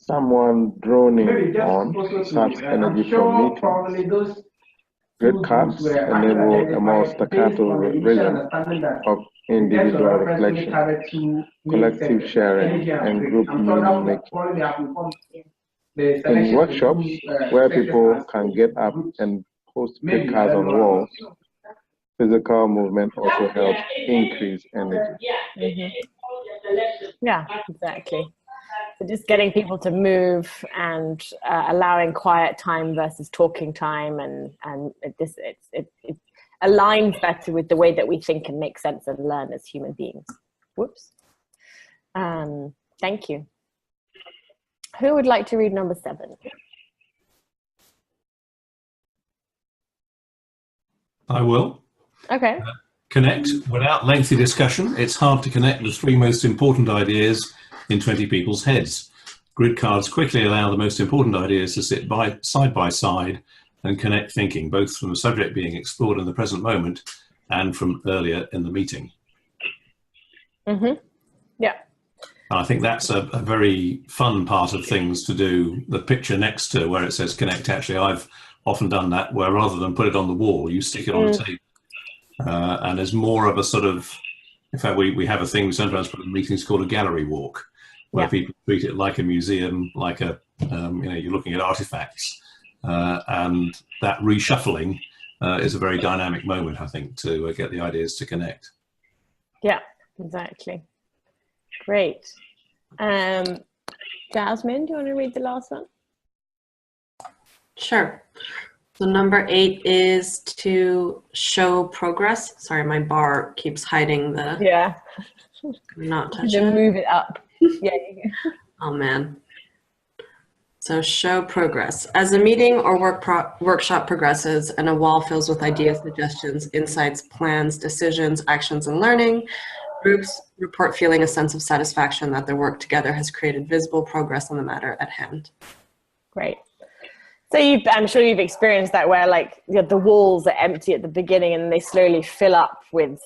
someone droning on such energy from meetings. Grid cards enable a more staccato rhythm of individual reflection, collective sharing, and group meaning making. In workshops where people can get up and post grid cards on walls, physical movement also helps increase energy. Yeah, exactly. So just getting people to move and allowing quiet time versus talking time, and it aligns better with the way that we think and make sense and learn as human beings. Whoops. Thank you. Who would like to read number 7? I will. Okay. Connect without lengthy discussion. It's hard to connect the 3 most important ideas in 20 people's heads. Grid cards quickly allow the most important ideas to sit side by side and connect thinking, both from the subject being explored in the present moment and from earlier in the meeting. Yeah. And I think that's a very fun part of things to do. The picture next to where it says connect, actually, I've often done that, where rather than put it on the wall, you stick it on the table. And there's more of a sort of, in fact, we have a thing we sometimes put in meetings called a gallery walk, where people treat it like a museum, like a, you're looking at artifacts. And that reshuffling is a very dynamic moment, I think, to get the ideas to connect. Yeah, exactly. Great. Jasmine, do you want to read the last one? Sure. So number 8 is to show progress. Sorry, my bar keeps hiding the. Yeah. Not touching. To move it up. Yeah. Oh man. So show progress. As a meeting or workshop progresses and a wall fills with ideas, suggestions, insights, plans, decisions, actions, and learning, groups report feeling a sense of satisfaction that their work together has created visible progress on the matter at hand. Great. So I'm sure you've experienced that, where like the walls are empty at the beginning and they slowly fill up with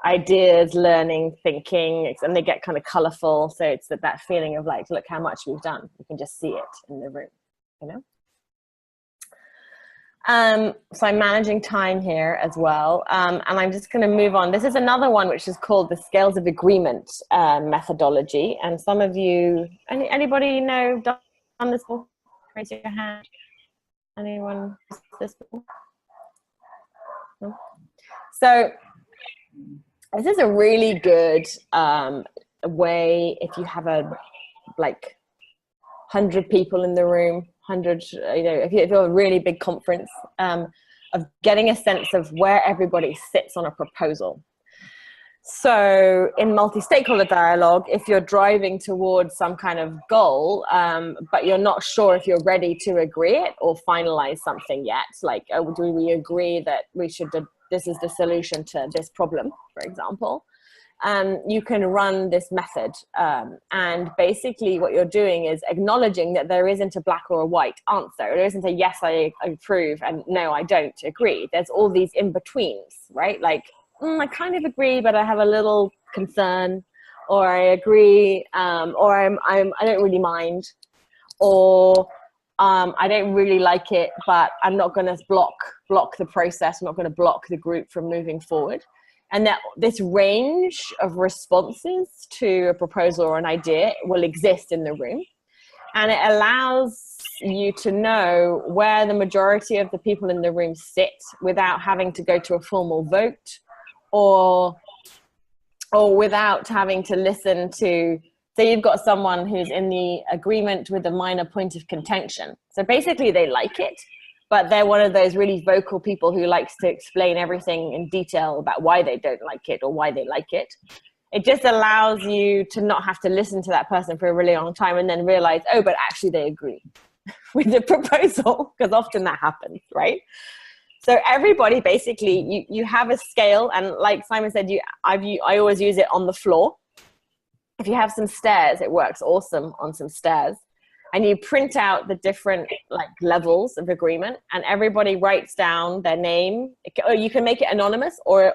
ideas, learning, thinking, and they get kind of colorful. So it's that feeling of like, look how much we've done. You can just see it in the room, So I'm managing time here as well. And I'm just going to move on. This is another one which is called the scales of agreement methodology. And some of you, anybody know done this before? Raise your hand. Anyone this before? No? So this is a really good way if you have like 100 people in the room, 100, if you're a really big conference, of getting a sense of where everybody sits on a proposal. So in multi-stakeholder dialogue, if you're driving towards some kind of goal, but you're not sure if you're ready to agree it or finalize something yet, like, do we agree that we should, this is the solution to this problem, for example, you can run this method. And basically what you're doing is acknowledging that there isn't a black or a white answer. There isn't a yes, I approve, and no, I don't agree. There's all these in-betweens, right? Like, I kind of agree, but I have a little concern, or I agree, or I don't really mind, or I don't really like it, but I'm not going to block the process. I'm not going to block the group from moving forward. And that this range of responses to a proposal or an idea will exist in the room. And it allows you to know where the majority of the people in the room sit without having to go to a formal vote, or without having to listen to, say you've got someone who's in the agreement with a minor point of contention. So basically they like it, but they're one of those really vocal people who likes to explain everything in detail about why they don't like it or why they like it. It just allows you to not have to listen to that person for a really long time and then realize, oh, but actually they agree with the proposal, because often that happens, right? So everybody, basically, you have a scale, and like Simon said, I always use it on the floor. If you have some stairs, it works awesome on some stairs. And you print out the different like levels of agreement, and everybody writes down their name. Or you can make it anonymous or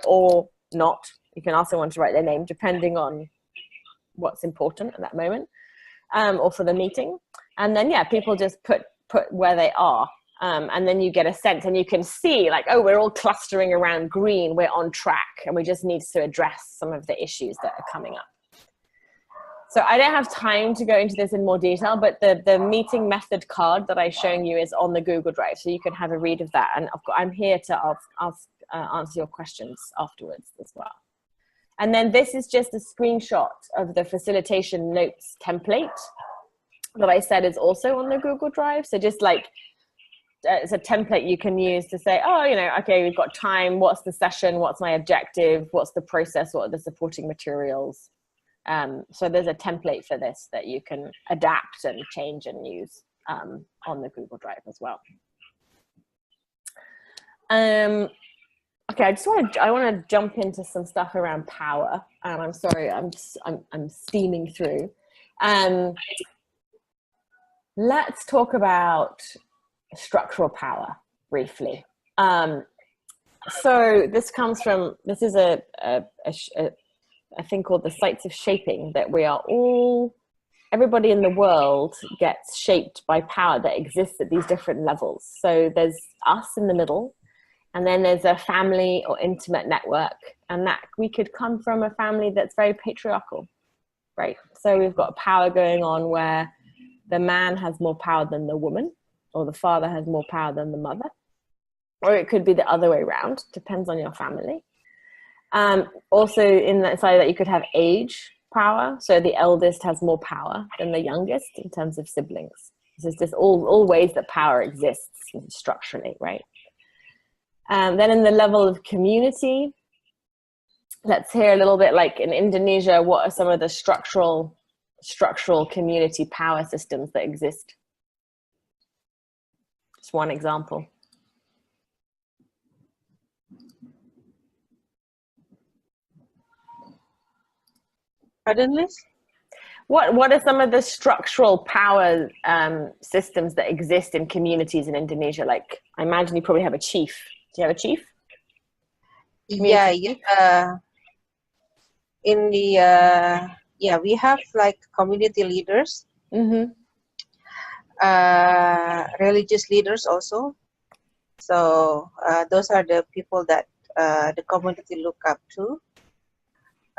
not. You can ask someone to write their name, depending on what's important at that moment, or for the meeting. And then, yeah, people just put where they are. And then you get a sense and you can see like, oh, we're all clustering around green, we're on track, and we just need to address some of the issues that are coming up. So I don't have time to go into this in more detail, but the meeting method card that I've shown you is on the Google Drive, so you can have a read of that. And I'm here to answer your questions afterwards as well. And then this is just a screenshot of the facilitation notes template that I said is also on the Google Drive. So just like, it's a template you can use to say, oh, you know, okay, we've got time. What's the session? What's my objective? What's the process? What are the supporting materials? So there's a template for this that you can adapt and change and use on the Google Drive as well. Okay, I want to jump into some stuff around power. I'm sorry, I'm steaming through. Let's talk about structural power briefly. So this comes from, this is a thing called the sites of shaping, that we are all, everybody in the world gets shaped by power that exists at these different levels. So there's us in the middle, and then there's a family or intimate network, and that we could come from a family that's very patriarchal, right? So we've got power going on where the man has more power than the woman, or the father has more power than the mother, or it could be the other way around, depends on your family. Also in that side that you could have age power, so the eldest has more power than the youngest in terms of siblings. This is just all ways that power exists structurally, right? Then in the level of community, let's hear a little bit like in Indonesia, what are some of the structural community power systems that exist? Just one example. Pardon, Liz? What are some of the structural power systems that exist in communities in Indonesia? Like, I imagine you probably have a chief. Do you have a chief? Yeah, in the we have like community leaders, religious leaders also. So those are the people that the community look up to.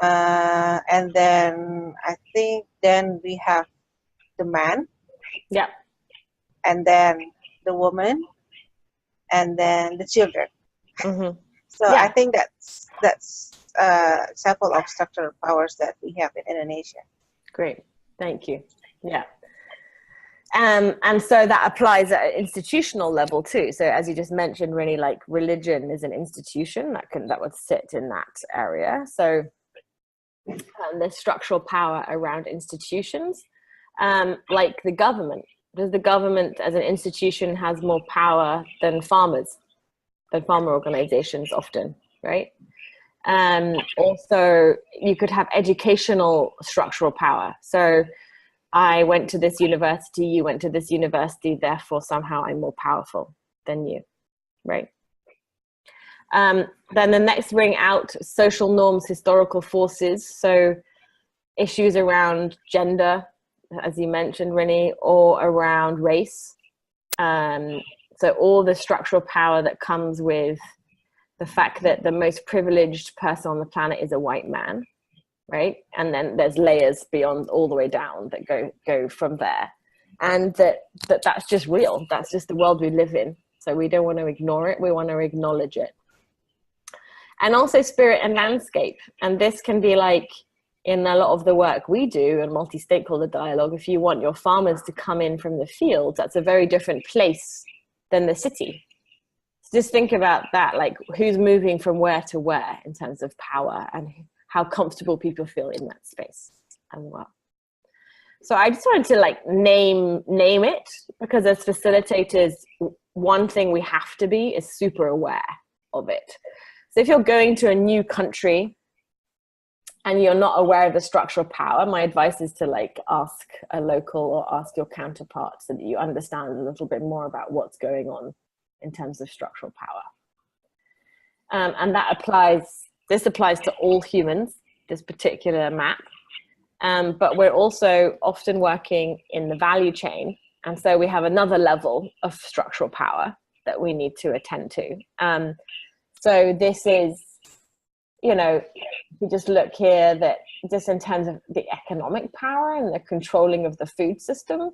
And then I think then we have the man, and then the woman, and then the children. So I think that's example of structural powers that we have in Indonesia. Great, thank you. Yeah. And so that applies at an institutional level too. So as you just mentioned, really, like religion is an institution that would sit in that area. So there's structural power around institutions, like the government. Does the government as an institution has more power than farmer organizations often, right? Also, you could have educational structural power. So I went to this university, you went to this university, therefore somehow I'm more powerful than you, right? Then the next ring out, social norms, historical forces. So issues around gender, as you mentioned, Rini, or around race. So all the structural power that comes with the fact that the most privileged person on the planet is a white man, right? And then there's layers beyond all the way down that go from there. And that's just real. That's just the world we live in. So we don't want to ignore it. We want to acknowledge it. And also spirit and landscape. And this can be like in a lot of the work we do in multi-stakeholder dialogue, if you want your farmers to come in from the fields, that's a very different place than the city. So just think about that, like who's moving from where to where in terms of power and how comfortable people feel in that space as well. So I just wanted to like name it, because as facilitators, one thing we have to be is super aware of it. So if you're going to a new country and you're not aware of the structural power, my advice is to like ask a local or ask your counterpart so that you understand a little bit more about what's going on in terms of structural power. And this applies to all humans, this particular map. But we're also often working in the value chain And so we have another level of structural power that we need to attend to. So this is, you know, if we just look here, that just in terms of the economic power and the controlling of the food system,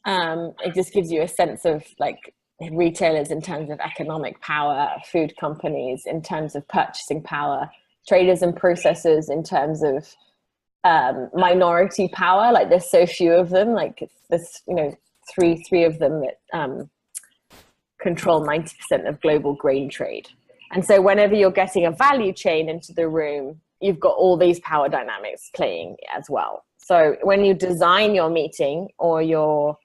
it just gives you a sense of like retailers in terms of economic power, food companies in terms of purchasing power, traders and processors in terms of minority power. Like there's so few of them, like there's, you know, three of them that control 90% of global grain trade. And so whenever you're getting a value chain into the room, you've got all these power dynamics playing as well. So when you design your meeting or you're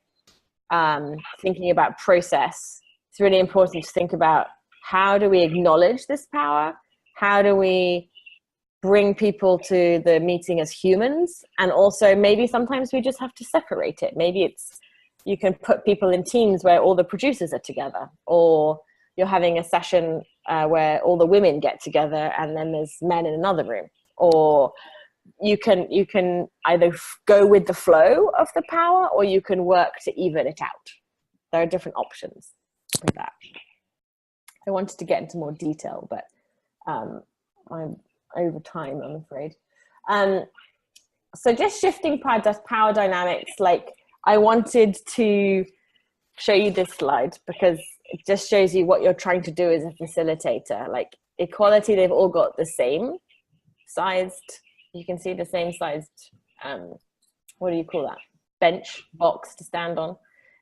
thinking about process, it's really important to think about how do we acknowledge this power? How do we bring people to the meeting as humans? And also maybe sometimes we just have to separate it. Maybe it's, you can put people in teams where all the producers are together, or you're having a session where all the women get together and then there's men in another room. Or you can either go with the flow of the power, or you can work to even it out. There are different options for that. I wanted to get into more detail, but I'm over time, I'm afraid. So just shifting power dynamics, like I wanted to show you this slide because it just shows you what you're trying to do as a facilitator. Like equality, they've all got the same sized, you can see the same sized, what do you call that? Bench, box to stand on.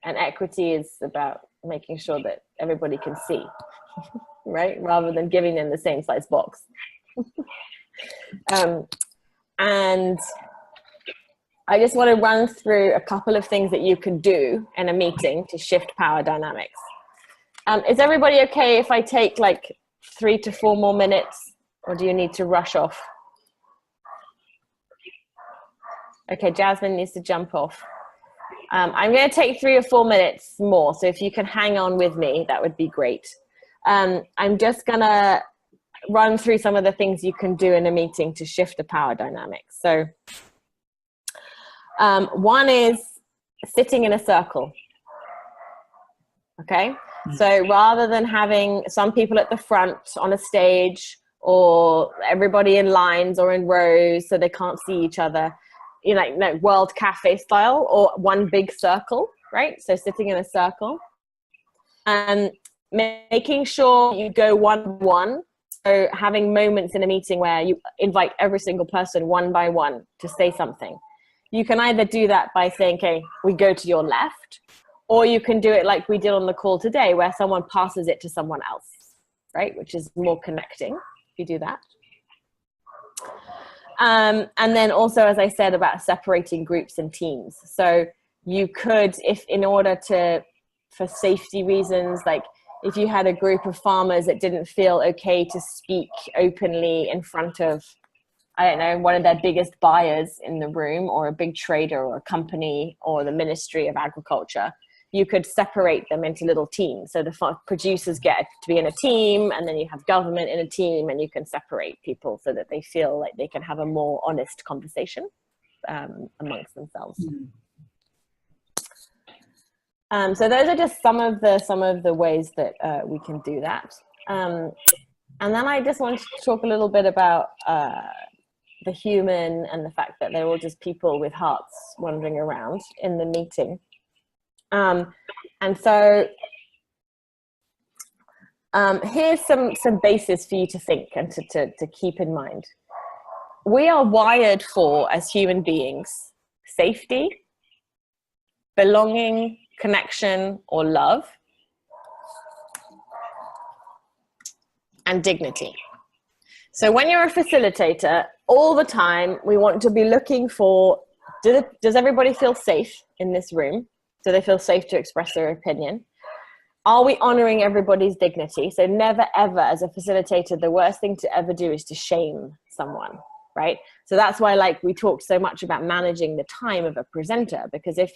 And equity is about making sure that everybody can see, right? Rather than giving them the same size box. And I just want to run through a couple of things that you can do in a meeting to shift power dynamics. Is everybody okay if I take like 3 to 4 more minutes, or do you need to rush off? Okay, Jasmine needs to jump off. I'm going to take 3 or 4 minutes more, so if you can hang on with me, that would be great. I'm just going to run through some of the things you can do in a meeting to shift the power dynamics. So one is sitting in a circle. Okay, so rather than having some people at the front on a stage, or everybody in lines or in rows so they can't see each other, you know, like World Cafe style, or one big circle, right? So sitting in a circle and making sure you go one-on-one. So having moments in a meeting where you invite every single person one by one to say something. You can either do that by saying, okay, we go to your left, or you can do it like we did on the call today, where someone passes it to someone else, right? Which is more connecting if you do that. And then also, as I said, about separating groups and teams. So you could, if in order to, for safety reasons, like if you had a group of farmers that didn't feel okay to speak openly in front of, I don't know, one of their biggest buyers in the room, or a big trader or a company or the Ministry of Agriculture, you could separate them into little teams. So the producers get to be in a team, and then you have government in a team, and you can separate people so that they feel like they can have a more honest conversation amongst themselves. So those are just some of the ways that we can do that. And then I just wanted to talk a little bit about the human and the fact that they're all just people with hearts wandering around in the meeting. And so here's some basis for you to think and to keep in mind. We are wired for, as human beings, safety, belonging, connection or love, and dignity. So when you're a facilitator, all the time we want to be looking for, does everybody feel safe in this room? Do they feel safe to express their opinion? Are we honoring everybody's dignity? So never ever, as a facilitator, the worst thing to ever do is to shame someone, right? So that's why, like, we talked so much about managing the time of a presenter, because if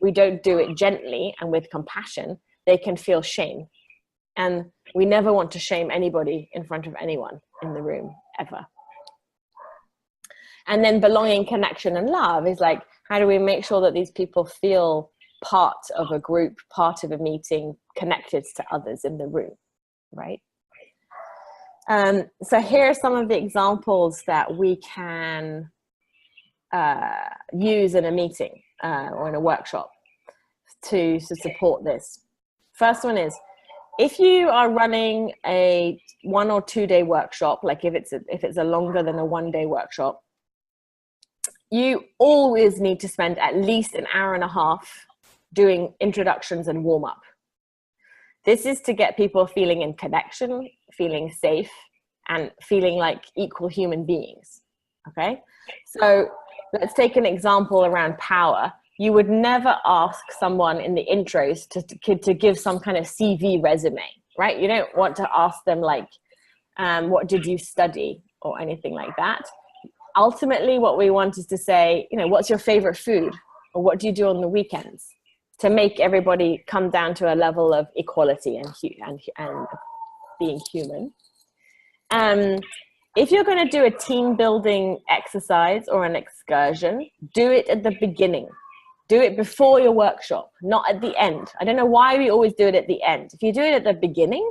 we don't do it gently and with compassion, they can feel shame. And we never want to shame anybody in front of anyone in the room, ever. And then belonging, connection, and love is like, How do we make sure that these people feel part of a group, part of a meeting, connected to others in the room, right? So here are some of the examples that we can use in a meeting or in a workshop to support this. First one is, if you are running a 1 or 2 day workshop, like if it's a longer than a 1 day workshop, you always need to spend at least an hour and a half doing introductions and warm up. This is to get people feeling in connection, feeling safe, and feeling like equal human beings, okay? So let's take an example around power. You would never ask someone in the intros to give some kind of CV resume, right? You don't want to ask them like, what did you study or anything like that. Ultimately, what we want is to say, you know, what's your favorite food, or what do you do on the weekends, to make everybody come down to a level of equality and being human. If you're going to do a team building exercise or an excursion, do it at the beginning. Do it before your workshop, not at the end. I don't know why we always do it at the end. If you do it at the beginning,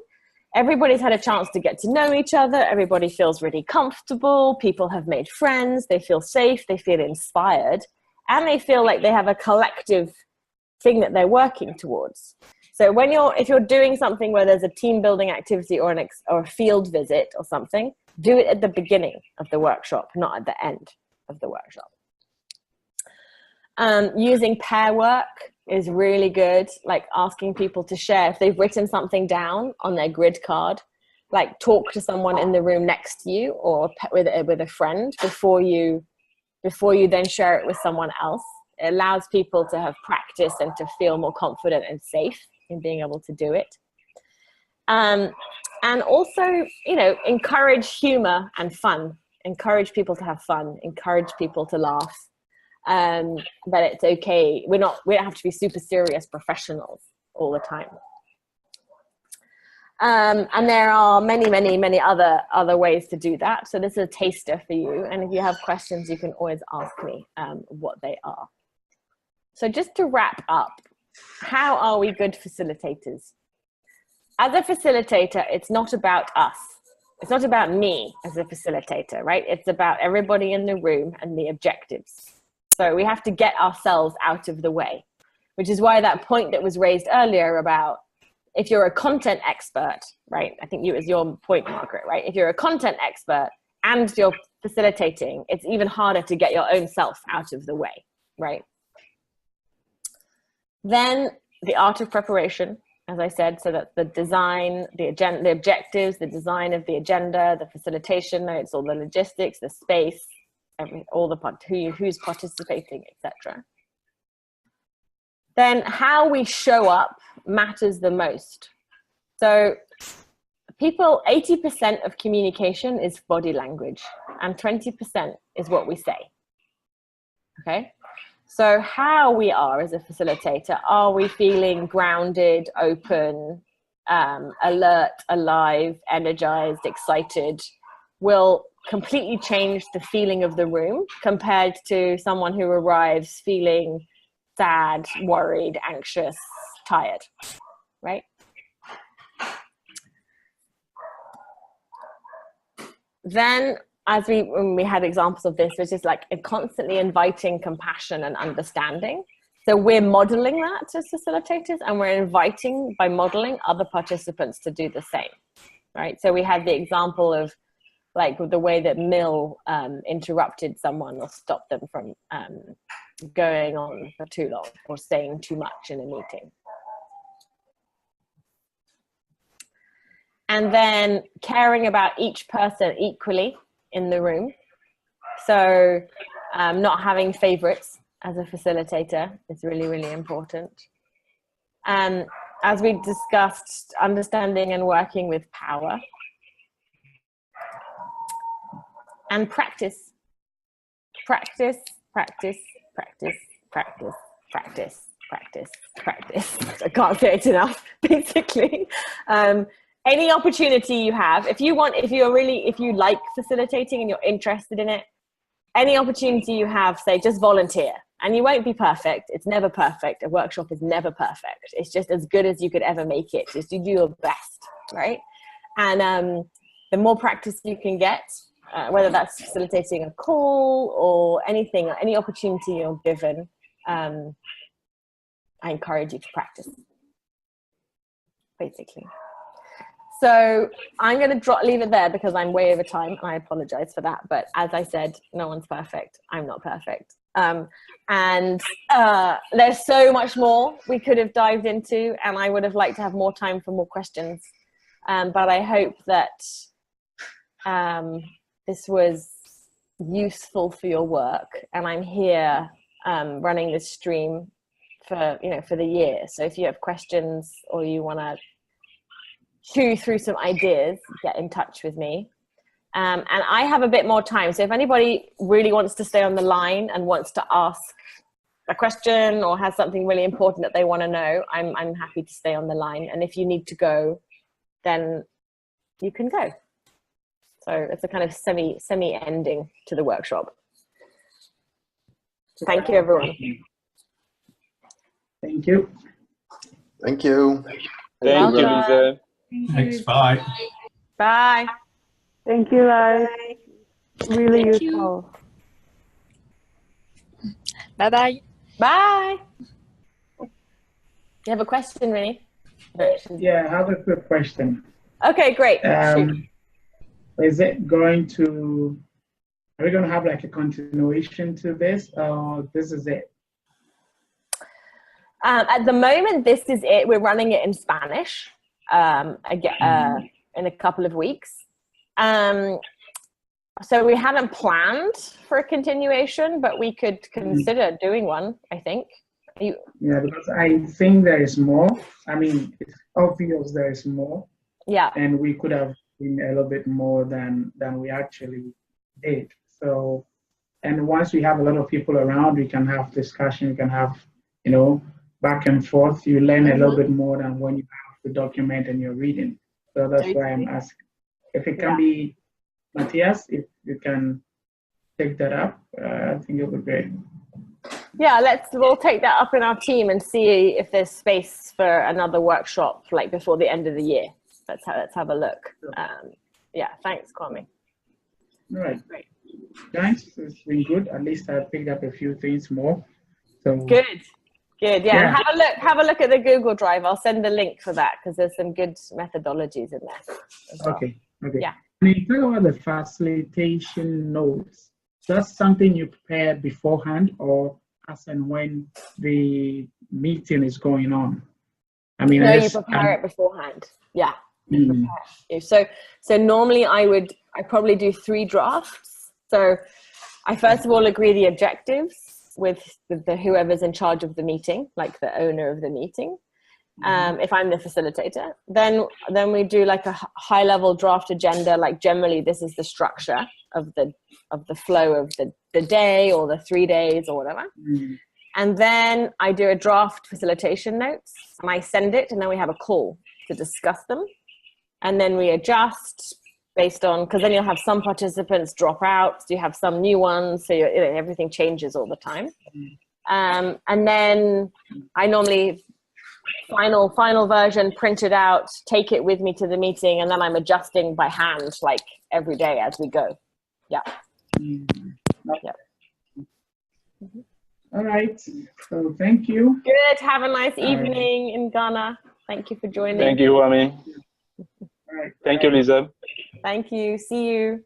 everybody's had a chance to get to know each other. Everybody feels really comfortable. People have made friends. They feel safe. They feel inspired. And they feel like they have a collective thing that they're working towards. So if you're doing something where there's a team building activity or a field visit or something, do it at the beginning of the workshop, not at the end of the workshop. Using pair work is really good, like asking people to share. If they've written something down on their grid card, like talk to someone in the room next to you or with a friend before you then share it with someone else. It allows people to have practice and to feel more confident and safe in being able to do it. And also, you know, encourage humor and fun. Encourage people to have fun. Encourage people to laugh. That it's okay. We don't have to be super serious professionals all the time. And there are many other ways to do that. So this is a taster for you. And if you have questions, you can always ask me what they are. So just to wrap up, how are we good facilitators? As a facilitator, it's not about us. It's not about me as a facilitator, right? It's about everybody in the room and the objectives. So we have to get ourselves out of the way, which is why that point that was raised earlier about if you're a content expert, right? I think it was your point, Margaret, right? If you're a content expert and you're facilitating, it's even harder to get your own self out of the way, right? Then the art of preparation, as I said, so that the design, the agenda, the objectives, the design of the agenda, the facilitation notes, all the logistics, the space, all the who's participating, etc. Then how we show up matters the most. So 80% of communication is body language and 20% is what we say. Okay, so how we are as a facilitator, are we feeling grounded, open, alert, alive, energized, excited, will completely change the feeling of the room compared to someone who arrives feeling sad, worried, anxious, tired, right? Then, when we had examples of this, which is like constantly inviting compassion and understanding. So we're modeling that as facilitators, and we're inviting, by modeling, other participants to do the same, right? So we had the example of like the way that Mill interrupted someone or stopped them from going on for too long or saying too much in a meeting. And then caring about each person equally in the room. So not having favorites as a facilitator is really, really important. As we discussed, understanding and working with power. And practice. Practice, practice, practice, practice, practice, practice, practice. I can't say it enough, basically. Any opportunity you have, if you like facilitating and you're interested in it, any opportunity you have, say, just volunteer And you won't be perfect. It's never perfect. A workshop is never perfect. It's just as good as you could ever make it. Just you do your best, right? And the more practice you can get, whether that's facilitating a call or anything, any opportunity you're given, I encourage you to practice, basically. So I'm going to leave it there because I'm way over time, and I apologize for that. But as I said, no one's perfect. I'm not perfect. And there's so much more we could have dived into, and I would have liked to have more time for more questions. But I hope that this was useful for your work, and I'm here running this stream for the year. So if you have questions or you want to chew through some ideas, get in touch with me. And I have a bit more time. So if anybody really wants to stay on the line and wants to ask a question or has something really important that they want to know, I'm happy to stay on the line. And if you need to go, then you can go. So it's a kind of semi-ending to the workshop. Thank you, everyone. Thank you. Thank you. Thank you, Lisa. Thanks. Bye. Bye. Thank you, guys. Really Thank useful. Bye-bye. Bye. You have a question, Renee? Yeah, I have a quick question. Okay, great. Is it going to, are we going to have like a continuation to this, or this is it? At the moment, this is it. We're running it in Spanish again, in a couple of weeks. So we haven't planned for a continuation, but we could consider doing one, I think. Yeah, because I think there is more. I mean, it's obvious there is more. Yeah. And we could have been a little bit more than we actually did. So, and once we have a lot of people around, we can have discussion, we can have, back and forth. You learn a little bit more than when you have the document and you're reading. So that's why I'm asking. If it can be, Matthias, if you can take that up, I think it would be great. Yeah, we'll take that up in our team and see if there's space for another workshop like before the end of the year. Let's have a look. Yeah, thanks, Kwame. All right, great. Thanks, it's been good. At least I picked up a few things more. So good. Yeah. And have a look at the Google Drive. I'll send the link for that because there's some good methodologies in there as well. Okay. Yeah. And you talk about the facilitation notes. That's something you prepare beforehand or as and when the meeting is going on? I mean, no, you prepare it beforehand. Yeah. So normally I probably do 3 drafts. So I first of all agree the objectives with the whoever's in charge of the meeting, like the owner of the meeting. If I'm the facilitator, then we do like a high level draft agenda. Like generally this is the structure of the flow of the day or the 3 days or whatever. And then I do a draft facilitation notes and I send it, and then we have a call to discuss them. And then we adjust based on, because then you'll have some participants drop out, so you have some new ones, so everything changes all the time. And then I normally final version, print it out, take it with me to the meeting, and then I'm adjusting by hand like every day as we go. Yeah. All right. So thank you. Good. Have a nice evening in Ghana. Thank you for joining. Thank you, Wami. All right. Thank you, Lisa. Thank you. See you.